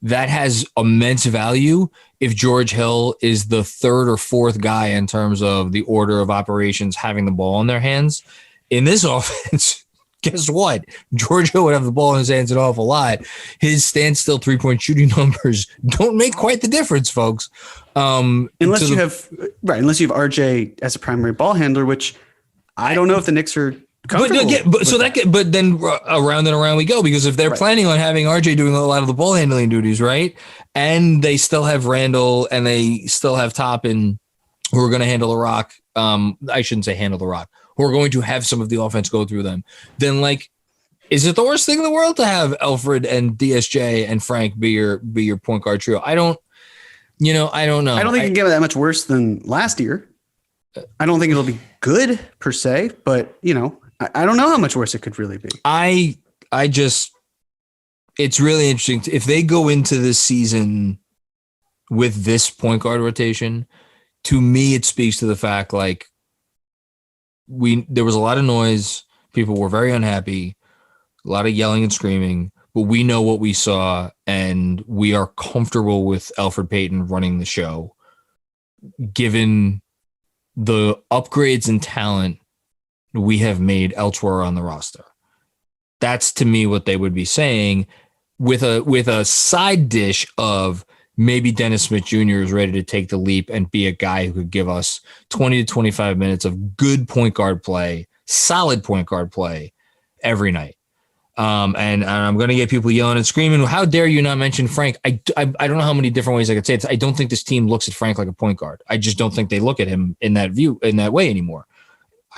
That has immense value if George Hill is the 3rd or 4th guy in terms of the order of operations having the ball in their hands. In this offense, guess what? George Hill would have the ball in his hands an awful lot. His standstill 3-point shooting numbers don't make quite the difference, folks. Unless you have RJ as a primary ball handler, which I don't know if the Knicks are comfortable. But then around and around we go, because if they're planning on having RJ doing a lot of the ball handling duties, right, and they still have Randle and they still have Toppin, who are going to handle the rock. I shouldn't say handle the rock. Who are going to have some of the offense go through them. Then, like, is it the worst thing in the world to have Alfred and DSJ and Frank be your point guard trio? I don't know. I don't think it can get that much worse than last year. I don't think it'll be good per se, but I don't know how much worse it could really be. It's really interesting. If they go into this season with this point guard rotation, to me, it speaks to the fact, like, there was a lot of noise. People were very unhappy, a lot of yelling and screaming, but we know what we saw, and we are comfortable with Elfrid Payton running the show, given the upgrades in talent we have made elsewhere on the roster. That's to me what they would be saying, with a side dish of maybe Dennis Smith Jr. is ready to take the leap and be a guy who could give us 20 to 25 minutes of good point guard play, solid point guard play every night. And I'm going to get people yelling and screaming, how dare you not mention Frank? I don't know how many different ways I could say it. I don't think this team looks at Frank like a point guard. I just don't think they look at him in that way anymore.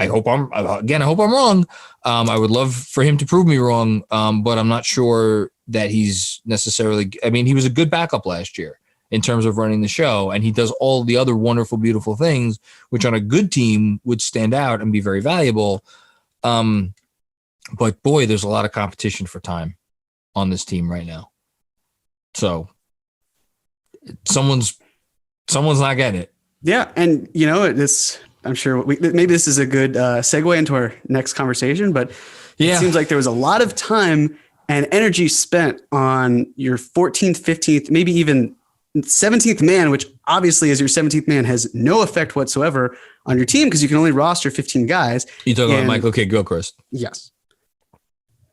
I hope I'm wrong. I would love for him to prove me wrong, but I'm not sure that he's necessarily. I mean, he was a good backup last year in terms of running the show, and he does all the other wonderful, beautiful things, which on a good team would stand out and be very valuable. But boy, there's a lot of competition for time on this team right now. So someone's not getting it. Yeah, and this. I'm sure maybe this is a good segue into our next conversation, but it seems like there was a lot of time and energy spent on your 14th, 15th, maybe even 17th man, which obviously as your 17th man has no effect whatsoever on your team because you can only roster 15 guys. You talking about Michael Kidd-Gilchrist? Yes.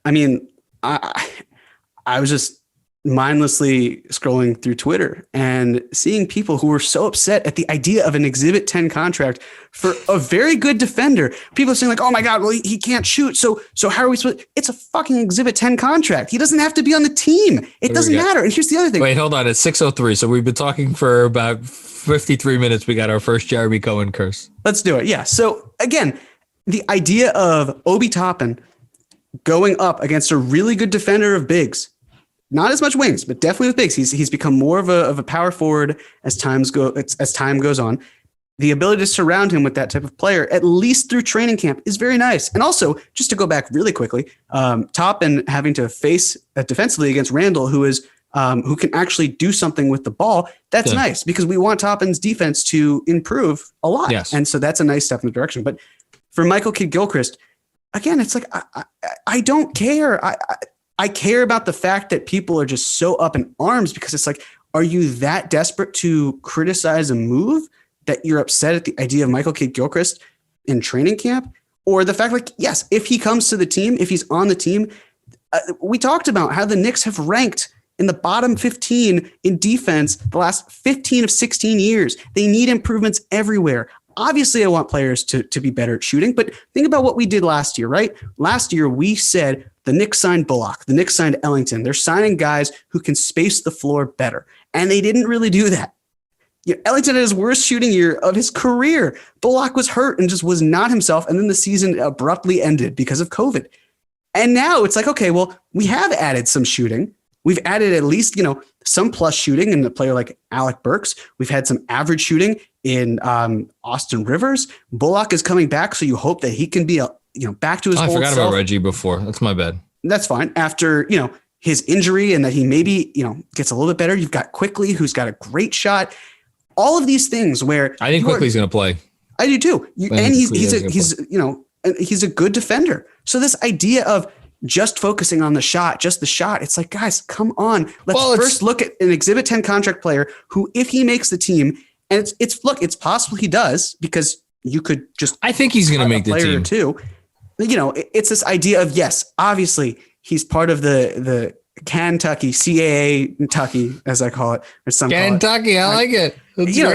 I mean, I was just mindlessly scrolling through Twitter and seeing people who were so upset at the idea of an Exhibit 10 contract for a very good defender. People are saying like, oh my God, well, he can't shoot. So how are we supposed? It's a fucking Exhibit 10 contract. He doesn't have to be on the team. It doesn't matter. And here's the other thing. Wait, hold on. It's 6:03. So we've been talking for about 53 minutes. We got our first Jeremy Cohen curse. Let's do it. Yeah. So again, the idea of Obi Toppin going up against a really good defender of bigs, not as much wings, but definitely with bigs. He's become more of a power forward as time goes on. The ability to surround him with that type of player, at least through training camp, is very nice. And also, just to go back really quickly, Toppin having to face defensively against Randle, who can actually do something with the ball. That's nice because we want Toppin's defense to improve a lot. Yes. And so that's a nice step in the direction. But for Michael Kidd-Gilchrist, again, it's like I don't care. I care about the fact that people are just so up in arms because it's like, are you that desperate to criticize a move that you're upset at the idea of Michael Kidd-Gilchrist in training camp? Or the fact like, yes, if he comes to the team, if he's on the team, we talked about how the Knicks have ranked in the bottom 15 in defense the last 15 of 16 years. They need improvements everywhere. Obviously, I want players to be better at shooting, but think about what we did last year, right? Last year, we said the Knicks signed Bullock, the Knicks signed Ellington. They're signing guys who can space the floor better, and they didn't really do that. Ellington had his worst shooting year of his career. Bullock was hurt and just was not himself, and then the season abruptly ended because of COVID. And now it's like, okay, well, we have added some shooting. We've added at least, some plus shooting in a player like Alec Burks. We've had some average shooting in Austin Rivers. Bullock is coming back, so you hope that he can be back to his old self. I forgot about Reggie before. That's my bad. That's fine. After, his injury and that he maybe, gets a little bit better. You've got Quickly, who's got a great shot. All of these things where I think Quickly's going to play. I do too. And he's a good defender. So this idea of just focusing on just the shot. It's like, guys, come on. Let's first look at an Exhibit 10 contract player who, if he makes the team, and it's possible he does because you could just. I think he's going to make the team too. It's this idea of, yes, obviously he's part of the Kentucky, CAA Kentucky, as I call it, or some Kentucky. I like it.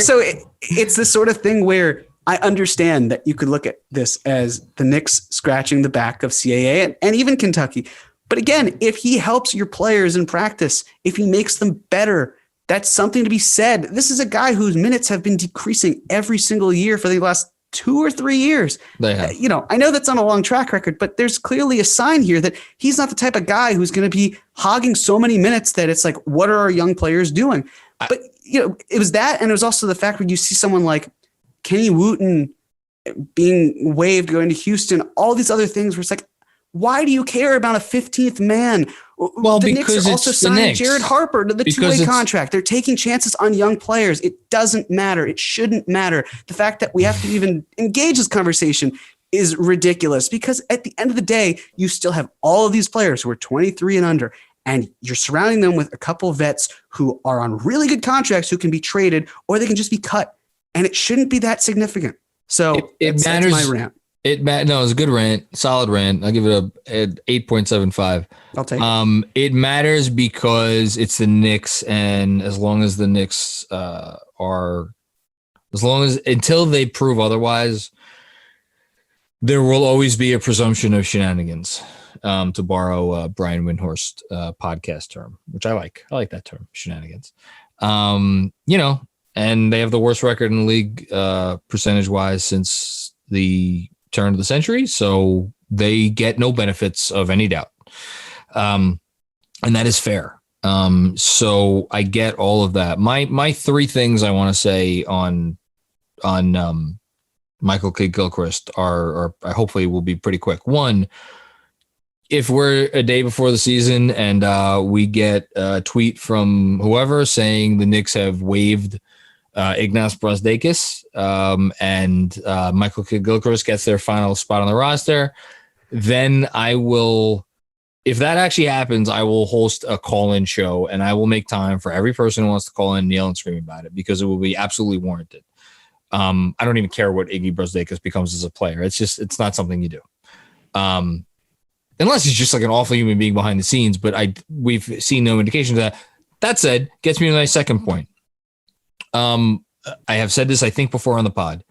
So it's this sort of thing where I understand that you could look at this as the Knicks scratching the back of CAA and even Kentucky. But again, if he helps your players in practice, if he makes them better, that's something to be said. This is a guy whose minutes have been decreasing every single year for the last 2 or 3 years. They have. I know that's on a long track record, but there's clearly a sign here that he's not the type of guy who's going to be hogging so many minutes that it's like, what are our young players doing? But it was that, and it was also the fact when you see someone like Kenny Wooten being waived, going to Houston, all these other things where it's like, why do you care about a 15th man? Well, the because Knicks are also signing Jared Harper to the two-way contract. They're taking chances on young players. It doesn't matter. It shouldn't matter. The fact that we have to even engage this conversation is ridiculous because at the end of the day, you still have all of these players who are 23 and under, and you're surrounding them with a couple of vets who are on really good contracts who can be traded or they can just be cut. And it shouldn't be that significant. So it matters. That's my rant. No, it's a good rant, solid rant. I'll give it a 8.75. I'll take it. It matters because it's the Knicks, and as long as the Knicks until they prove otherwise, there will always be a presumption of shenanigans. To borrow Brian Windhorst podcast term, which I like. I like that term, shenanigans. And they have the worst record in the league percentage-wise since the turn of the century, so they get no benefits of any doubt. And that is fair. So I get all of that. My three things I want to say on Michael Kidd-Gilchrist are hopefully will be pretty quick. One, if we're a day before the season and we get a tweet from whoever saying the Knicks have waived Ignas Brazdeikis and Michael Kidd-Gilchrist gets their final spot on the roster, then I will, if that actually happens, I will host a call-in show and I will make time for every person who wants to call in, kneel and scream about it because it will be absolutely warranted. I don't even care what Iggy Brazdeikis becomes as a player. It's not something you do. Unless he's just like an awful human being behind the scenes, but we've seen no indication of that. That said, gets me to my second point. I have said this, I think, before on the pod.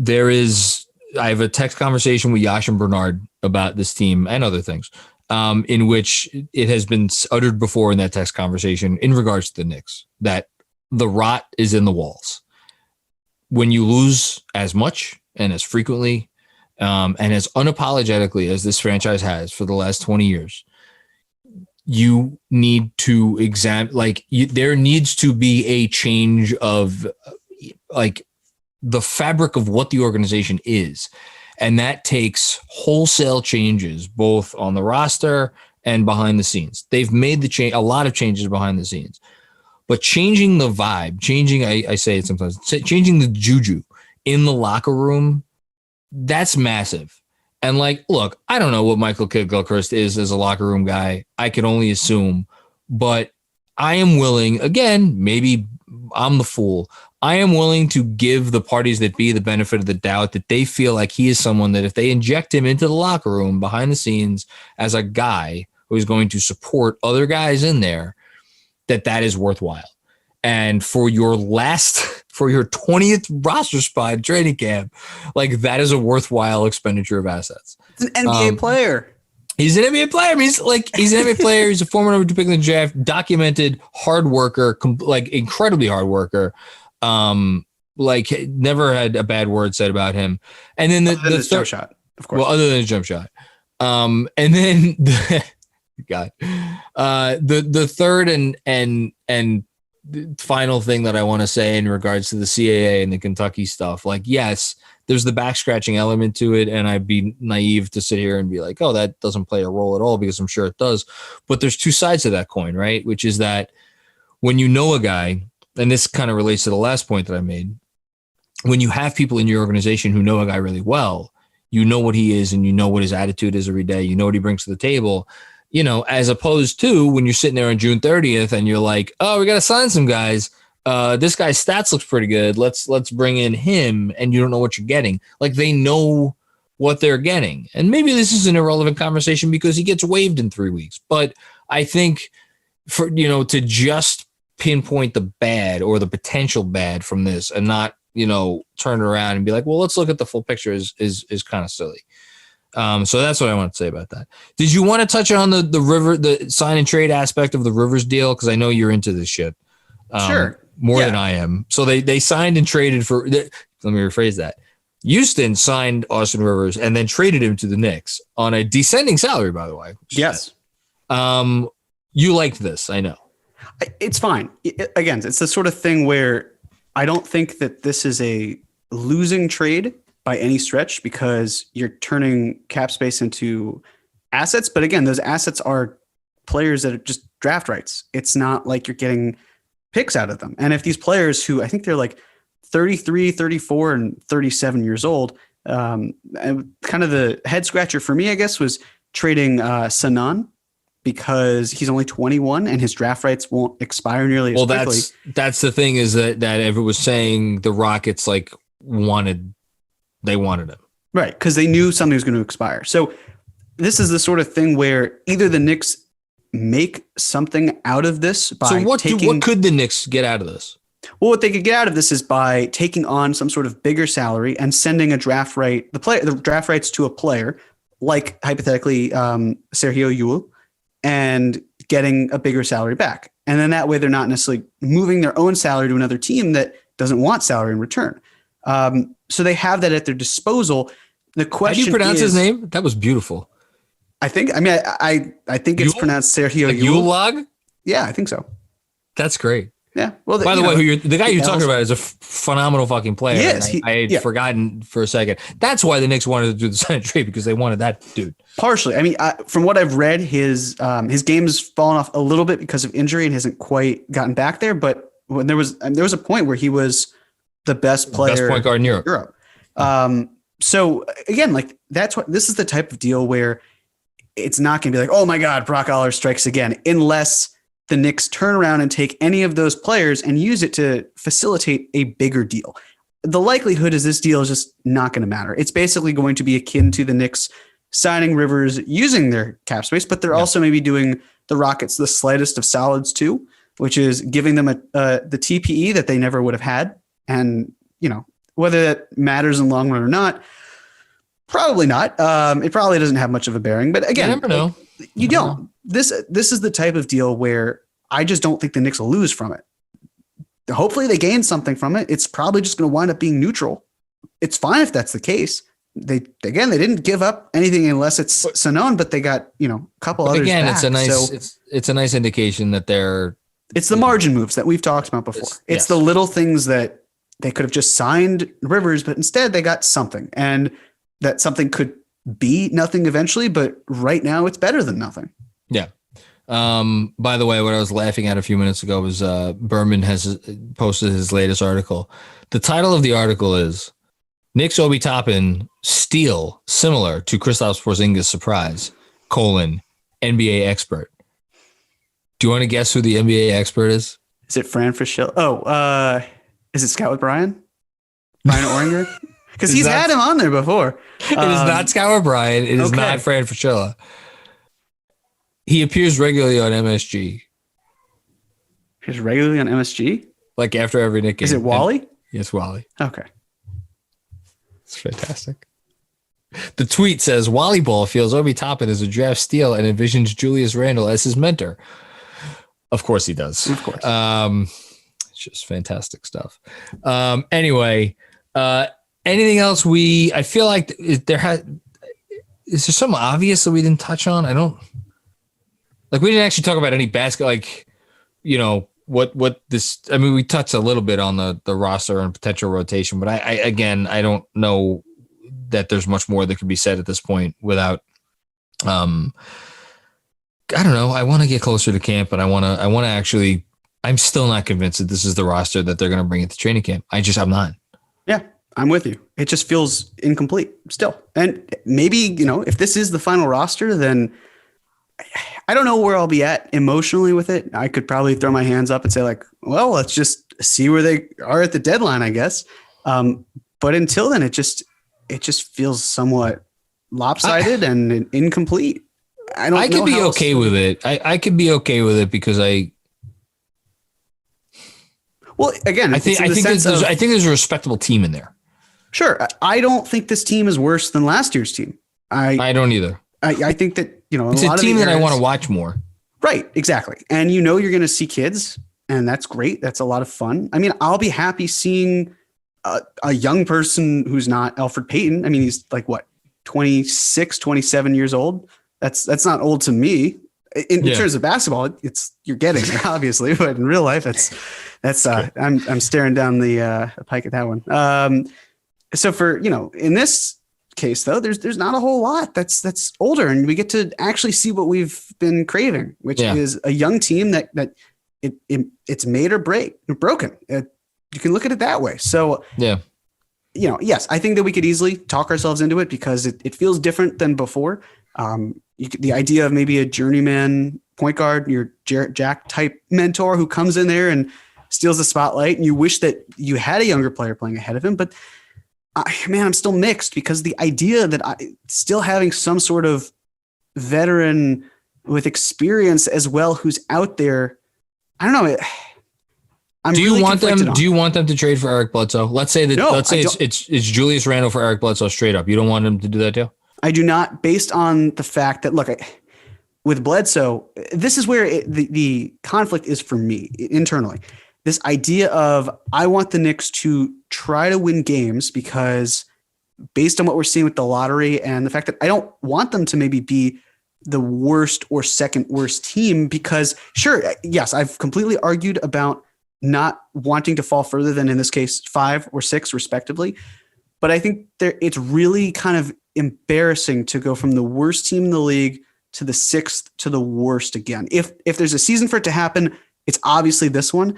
I have a text conversation with Yash and Bernard about this team and other things, in which it has been uttered before in that text conversation in regards to the Knicks, that the rot is in the walls. When you lose as much and as frequently, and as unapologetically as this franchise has for the last 20 years, you need to there needs to be a change of the fabric of what the organization is. And that takes wholesale changes, both on the roster and behind the scenes. They've made a lot of changes behind the scenes, but changing the vibe, I say it sometimes, changing the juju in the locker room, that's massive. And look, I don't know what Michael Kidd-Gilchrist is as a locker room guy. I can only assume, but I am willing, again, maybe I'm the fool. I am willing to give the parties that be the benefit of the doubt that they feel like he is someone that if they inject him into the locker room behind the scenes as a guy who is going to support other guys in there, that is worthwhile. And for your 20th roster spot in training camp, that is a worthwhile expenditure of assets. It's an NBA player. He's an NBA player. I mean, he's an NBA player. He's a former number 2 pick in the draft, documented hard worker, incredibly hard worker. Never had a bad word said about him. And then the jump shot, of course. Well, other than his jump shot. And then the third and final thing that I want to say in regards to the CAA and the Kentucky stuff, yes, there's the back scratching element to it. And I'd be naive to sit here and be like, oh, that doesn't play a role at all, because I'm sure it does. But there's two sides to that coin, right? Which is that when you know a guy, and this kind of relates to the last point that I made, when you have people in your organization who know a guy really well, you know what he is and you know what his attitude is every day. You know what he brings to the table. As opposed to when you're sitting there on June 30th and you're like, oh, we got to sign some guys. This guy's stats looks pretty good. Let's bring in him. And you don't know what you're getting. They know what they're getting. And maybe this is an irrelevant conversation because he gets waived in 3 weeks. But I think to just pinpoint the bad or the potential bad from this and not, turn it around and be like, well, let's look at the full picture is kind of silly. So that's what I want to say about that. Did you want to touch on the sign and trade aspect of the Rivers deal? Because I know you're into this shit. Sure. More than I am. So they signed and traded for, let me rephrase that. Houston signed Austin Rivers and then traded him to the Knicks on a descending salary, by the way. Yes. You liked this, I know. It's fine. Again, it's the sort of thing where I don't think that this is a losing trade by any stretch, because you're turning cap space into assets. But again, those assets are players that are just draft rights. It's not like you're getting picks out of them. And if these players who I think they're 33, 34, and 37 years old, and kind of the head scratcher for me, I guess, was trading Sanan because he's only 21 and his draft rights won't expire nearly as quickly. That's the thing, is that everyone was saying the Rockets wanted him. Right, because they knew something was going to expire. So this is the sort of thing where either the Knicks make something out of this by what could the Knicks get out of this? Well, what they could get out of this is by taking on some sort of bigger salary and sending the draft rights to a player, like hypothetically Sergio Llull, and getting a bigger salary back. And then that way they're not necessarily moving their own salary to another team that doesn't want salary in return. So they have that at their disposal. The question: how do you pronounce his name? That was beautiful. I think it's pronounced Sergio Llull. Yeah, I think so. That's great. Yeah. Well, by the way, the guy you're talking about is a phenomenal fucking player. Yes, I had forgotten for a second. That's why the Knicks wanted to do the sign and trade, because they wanted that dude. Partially. I mean, from what I've read, his game's fallen off a little bit because of injury and hasn't quite gotten back there. But when there was a point where he was the best point guard in Europe. So again, this is the type of deal where it's not going to be like, oh my God, Brock Aller strikes again, unless the Knicks turn around and take any of those players and use it to facilitate a bigger deal. The likelihood is this deal is just not going to matter. It's basically going to be akin to the Knicks signing Rivers using their cap space, but they're also maybe doing the Rockets the slightest of solids too, which is giving them the TPE that they never would have had. And, whether that matters in the long run or not, probably not. It probably doesn't have much of a bearing, but again, you never know. You don't. This is the type of deal where I just don't think the Knicks will lose from it. Hopefully they gain something from it. It's probably just going to wind up being neutral. It's fine if that's the case. They didn't give up anything unless it's Sanone, but they got, a couple others back. It's a nice indication that it's the margin moves that we've talked about before. It's the little things that they could have just signed Rivers, but instead they got something, and that something could be nothing eventually, but right now it's better than nothing. Yeah. By the way, what I was laughing at a few minutes ago was Berman has posted his latest article. The title of the article is Knicks Obi Toppin steal similar to Kristaps Porzingis surprise, NBA expert. Do you want to guess who the NBA expert is? Is it Fran Fraschilla? Oh, is it Scout with Brian Oringer? Because he's had him on there before. It is not Scout with Brian. It is not Fran Fraschilla. He appears regularly on MSG. He's regularly on MSG? Like after every Knick game. Is it Wally? Yes, Wally. Okay. It's fantastic. The tweet says, Wally Ball feels Obi Toppin is a draft steal and envisions Julius Randle as his mentor. Of course he does. Of course. It's just fantastic stuff. Anyway, anything else I feel like is there something obvious that we didn't touch on? We didn't actually talk about any basketball, what this, we touched a little bit on the roster and potential rotation, but I don't know that there's much more that could be said at this point without, I don't know. I want to get closer to camp, but I want to actually, I'm still not convinced that this is the roster that they're going to bring into training camp. I'm not. Yeah, I'm with you. It just feels incomplete still. And maybe, if this is the final roster, then I don't know where I'll be at emotionally with it. I could probably throw my hands up and say let's just see where they are at the deadline, I guess. But until then, it just feels somewhat lopsided and incomplete. I could be okay with it. I could be okay with it because well, again, I think there's a respectable team in there. Sure. I don't think this team is worse than last year's team. I don't either. I think that, it's a team that I want to watch more. Right. Exactly. And you're going to see kids, and that's great. That's a lot of fun. I'll be happy seeing a young person who's not Alfred Payton. He's 26, 27 years old. That's not old to me. In terms of basketball, you're getting there, obviously, but in real life, I'm staring down the pike at that one. So for, in this case though, there's not a whole lot that's older, and we get to actually see what we've been craving, which is a young team that it's made or broken. You can look at it that way. So yes, I think that we could easily talk ourselves into it because it feels different than before. The idea of maybe a journeyman point guard, your Jarrett Jack type mentor who comes in there and steals the spotlight, and you wish that you had a younger player playing ahead of him. But I'm still mixed because the idea that still having some sort of veteran with experience as well who's out there, I don't know. Do you want them to trade for Eric Bledsoe? Let's say it's Julius Randle for Eric Bledsoe straight up. You don't want him to do that too? I do not, based on the fact that, look, with Bledsoe, this is where the conflict is for me internally. This idea of I want the Knicks to try to win games because based on what we're seeing with the lottery and the fact that I don't want them to maybe be the worst or second worst team because sure, yes, I've completely argued about not wanting to fall further than in this case 5 or 6 respectively. But I think it's really kind of embarrassing to go from the worst team in the league to the 6th to the worst again. If there's a season for it to happen, it's obviously this one.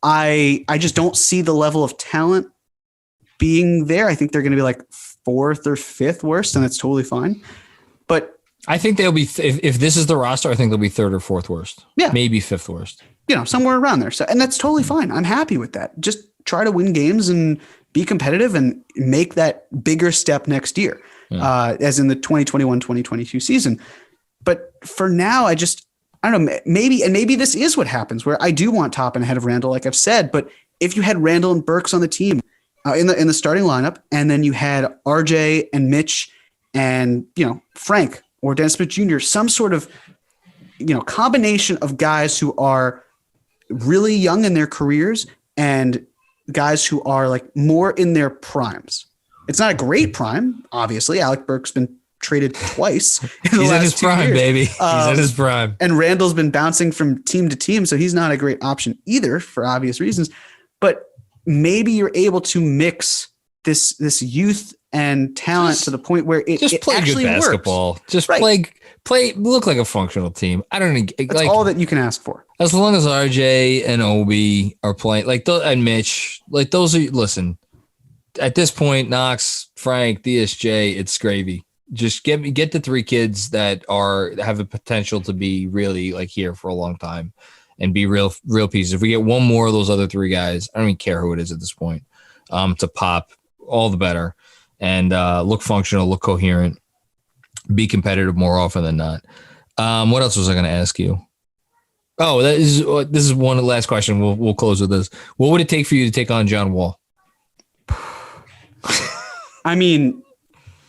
I just don't see the level of talent being there. I think they're going to be like 4th or 5th worst, and that's totally fine. But I think they'll be, if this is the roster, I think they'll be 3rd or 4th worst. Yeah. Maybe 5th worst. Somewhere around there. So, and that's totally fine. I'm happy with that. Just try to win games and be competitive and make that bigger step next year, as in the 2021-2022 season. But for now, I don't know, maybe this is what happens where I do want Toppin ahead of Randle, like I've said, but if you had Randle and Burks on the team in the starting lineup, and then you had RJ and Mitch and, Frank or Dennis Smith Jr., some sort of, combination of guys who are really young in their careers and guys who are like more in their primes. It's not a great prime, obviously. Alec Burks been traded twice. He's in his prime, baby. He's in his prime. And Randall's been bouncing from team to team, so he's not a great option either for obvious reasons. But maybe you're able to mix this youth and talent to the point where it play actually good basketball. Works. Just play, look like a functional team. I don't know. That's all that you can ask for. As long as RJ and Obi are playing, and Mitch, those are, listen, at this point, Knox, Frank, DSJ, it's gravy. Just get the 3 kids that have a potential to be really here for a long time and be real pieces. If we get one more of those other 3 guys, I don't even care who it is at this point, to pop, all the better, and look functional, look coherent, be competitive more often than not. What else was I going to ask you? Oh, this is one last question. We'll close with this. What would it take for you to take on John Wall? I mean,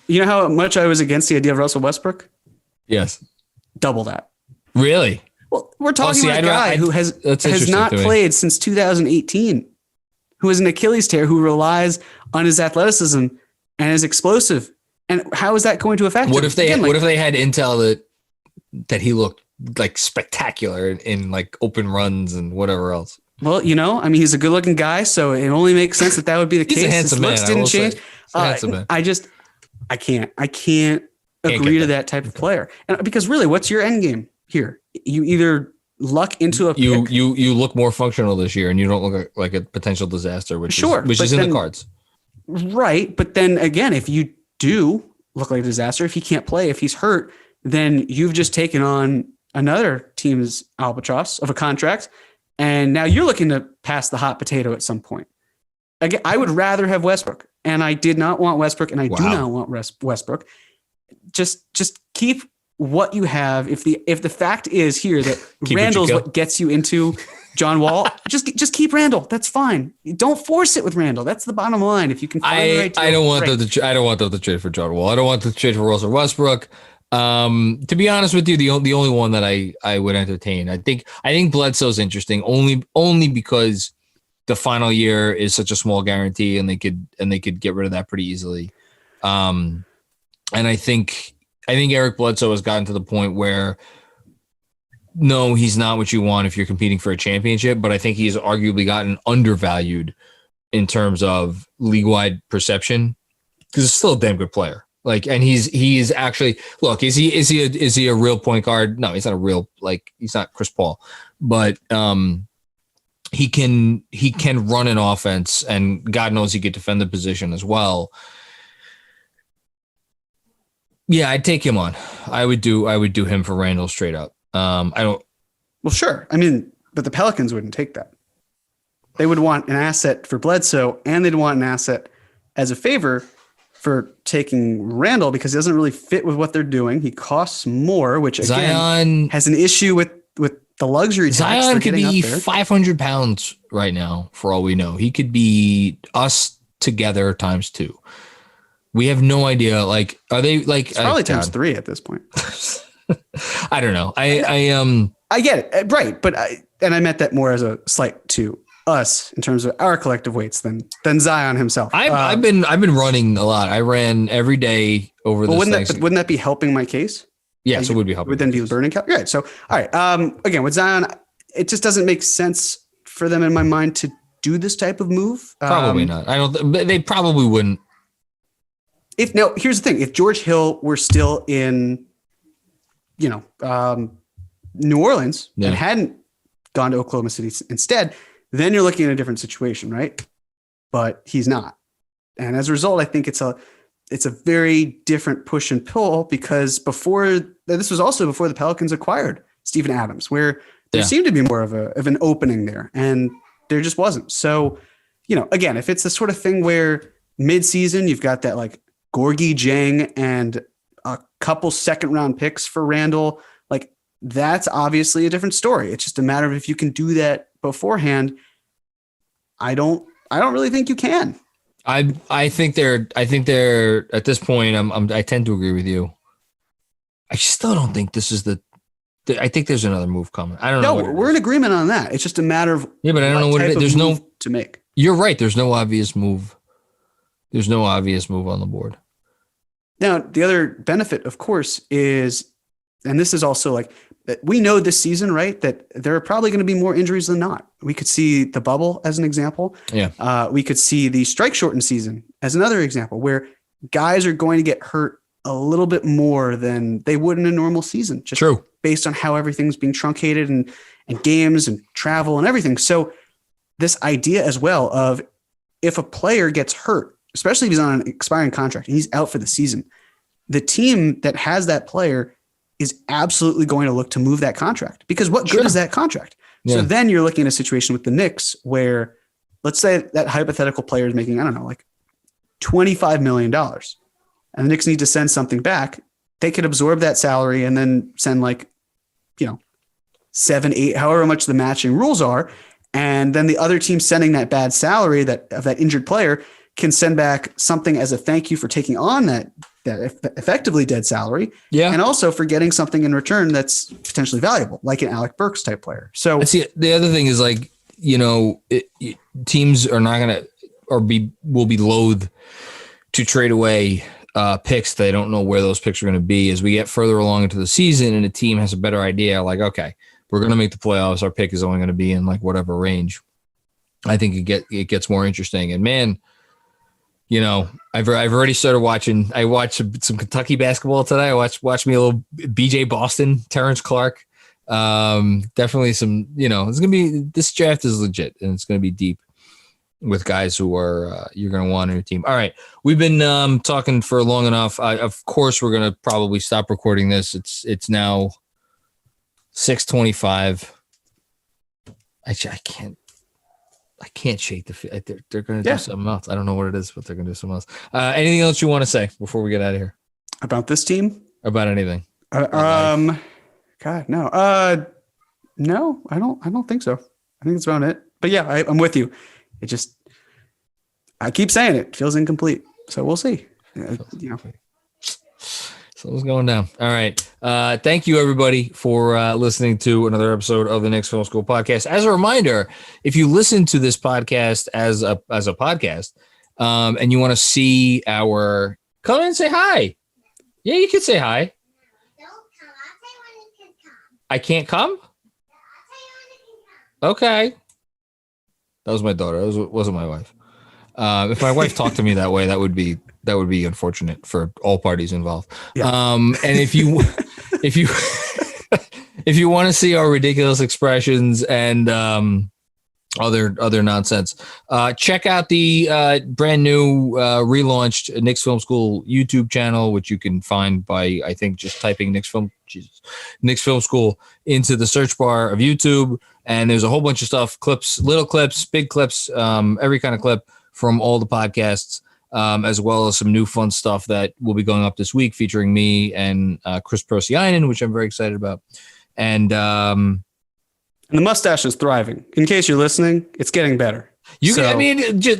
you know how much I was against the idea of Russell Westbrook? Yes. Double that. Really? Well, we're talking about a guy who has not played since 2018, who has an Achilles tear, who relies on his athleticism and is explosive. And how is that going to affect him? What if they had intel that he looked spectacular in open runs and whatever else? Well, he's a good looking guy, so it only makes sense that would be the case. He's a handsome man. His looks didn't change. Handsome man. I can't agree to that type of player. And because really, what's your end game here? You either luck into a pick. You look more functional this year, and you don't look like a potential disaster, which is in the cards. Right, but then again, if you do look like a disaster, if he can't play, if he's hurt, then you've just taken on another team's albatross of a contract, and now you're looking to pass the hot potato at some point. Again, I would rather have Westbrook, and I did not want Westbrook, and I do not want Westbrook. Just keep what you have. If the fact is here that Randle's what gets you into John Wall, just keep Randle. That's fine. Don't force it with Randle. That's the bottom line. If you can find the right team, I don't want them to trade for John Wall. I don't want them to trade for Russell Westbrook. To be honest with you, the only one that I would entertain, I think Bledsoe's interesting only because the final year is such a small guarantee, and they could get rid of that pretty easily. And I think Eric Bledsoe has gotten to the point where no, he's not what you want if you're competing for a championship, but I think he's arguably gotten undervalued in terms of league-wide perception because he's still a damn good player. And he's actually, look, is he a real point guard? No, he's not a real, he's not Chris Paul, but he can run an offense, and God knows he could defend the position as well. Yeah, I'd take him on. I would do him for Randle straight up. I don't. Well, sure. I mean, but the Pelicans wouldn't take that. They would want an asset for Bledsoe, and they'd want an asset as a favor for taking Randle because he doesn't really fit with what they're doing. He costs more, which again Zion has an issue with the luxury tax. Zion could be 500 pounds right now, for all we know. He could be us together times 2. We have no idea. Like, are they like? It's probably times 3 at this point. I don't know. I get it, right? But I meant that more as a slight to us in terms of our collective weights than Zion himself. I've been running a lot. I ran every day over this. Wouldn't that be helping my case? Yes, it would be helping. Would then be burning cap. Right. So, all right. Again, with Zion, it just doesn't make sense for them in my mind to do this type of move. Probably not. I don't. They probably wouldn't. Here's the thing: if George Hill were still in, New Orleans and hadn't gone to Oklahoma City instead, then you're looking at a different situation, right? But he's not, and as a result, I think it's a very different push and pull because this was also before the Pelicans acquired Steven Adams, where there seemed to be more of an opening there, and there just wasn't. So, again, if it's the sort of thing where mid-season you've got that like Gorgie Jang and a couple second-round picks for Randle, like that's obviously a different story. It's just a matter of if you can do that beforehand. I don't really think you can. I think they're at this point. I tend to agree with you. I still don't think this is I think there's another move coming. I don't know. No, we're in agreement on that. It's just a matter of but I don't know what it is. There's no to make. You're right. There's no obvious move. There's no obvious move on the board. Now, the other benefit, of course, is, and this is also like, we know this season, right, that there are probably going to be more injuries than not. We could see the bubble as an example. Yeah. We could see the strike shortened season as another example where guys are going to get hurt a little bit more than they would in a normal season. Just True. Based on how everything's being truncated and games and travel and everything. So this idea as well of if a player gets hurt, especially if he's on an expiring contract and he's out for the season, the team that has that player is absolutely going to look to move that contract because what good is that contract? Yeah. So then you're looking at a situation with the Knicks where let's say that hypothetical player is making, I don't know, like $25 million and the Knicks need to send something back. They could absorb that salary and then send 7, 8, however much the matching rules are. And then the other team sending that bad salary of that injured player can send back something as a thank you for taking on that effectively dead salary. Yeah. And also for getting something in return that's potentially valuable, like an Alec Burks type player. So see, the other thing is like, teams are not going to, will be loath to trade away picks. They don't know where those picks are going to be as we get further along into the season and the team has a better idea. Like, okay, we're going to make the playoffs. Our pick is only going to be in like whatever range. I think it gets more interesting. And man, I've already started watching. I watched some Kentucky basketball today. I watched me a little BJ Boston, Terrence Clark. Definitely some. It's gonna be, this draft is legit and it's gonna be deep with guys who are you're gonna want on your team. All right, we've been talking for long enough. Of course, we're gonna probably stop recording this. It's now 6:25. I can't shake the. They're going to do something else. I don't know what it is, but they're going to do something else. Anything else you want to say before we get out of here about this team? About anything? God, no. No, I don't think so. I think that's about it. But yeah, I'm with you. I keep saying it feels incomplete. So we'll see. Something's going down. All right. Thank you, everybody, for listening to another episode of the Knicks Film School Podcast. As a reminder, if you listen to this podcast as a podcast and you want to see come in and say hi. Yeah, you can say hi. Don't come. I'll say when you can come. I can't come? I'll say when you can come. Okay. That was my daughter. That wasn't my wife. If my wife talked to me that way, that would be unfortunate for all parties involved. Yeah. And if you if you want to see our ridiculous expressions and other nonsense. Check out the brand new relaunched Knicks Film School YouTube channel, which you can find by, I think, just typing Knicks Film School into the search bar of YouTube. And there's a whole bunch of stuff, clips, little clips, big clips, every kind of clip from all the podcasts, as well as some new fun stuff that will be going up this week featuring me and Chris Prosiainen, which I'm very excited about. And the mustache is thriving. In case you're listening, it's getting better. Just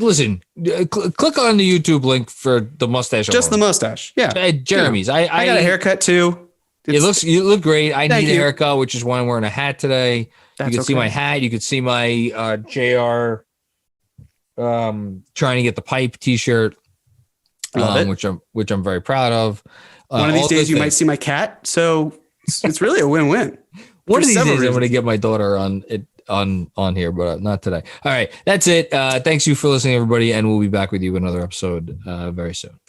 listen. Click on the YouTube link for the mustache. Just the mustache. Yeah. Jeremy's. I got a haircut too. You look great. I need a haircut, which is why I'm wearing a hat today. You can see my hat. You can see my JR trying to get the pipe T-shirt, which I'm very proud of. One of these days you might see my cat. So it's really a win-win. One of these days, I'm going to get my daughter on here, but not today. All right, that's it. Thanks you for listening, everybody, and we'll be back with you with another episode very soon.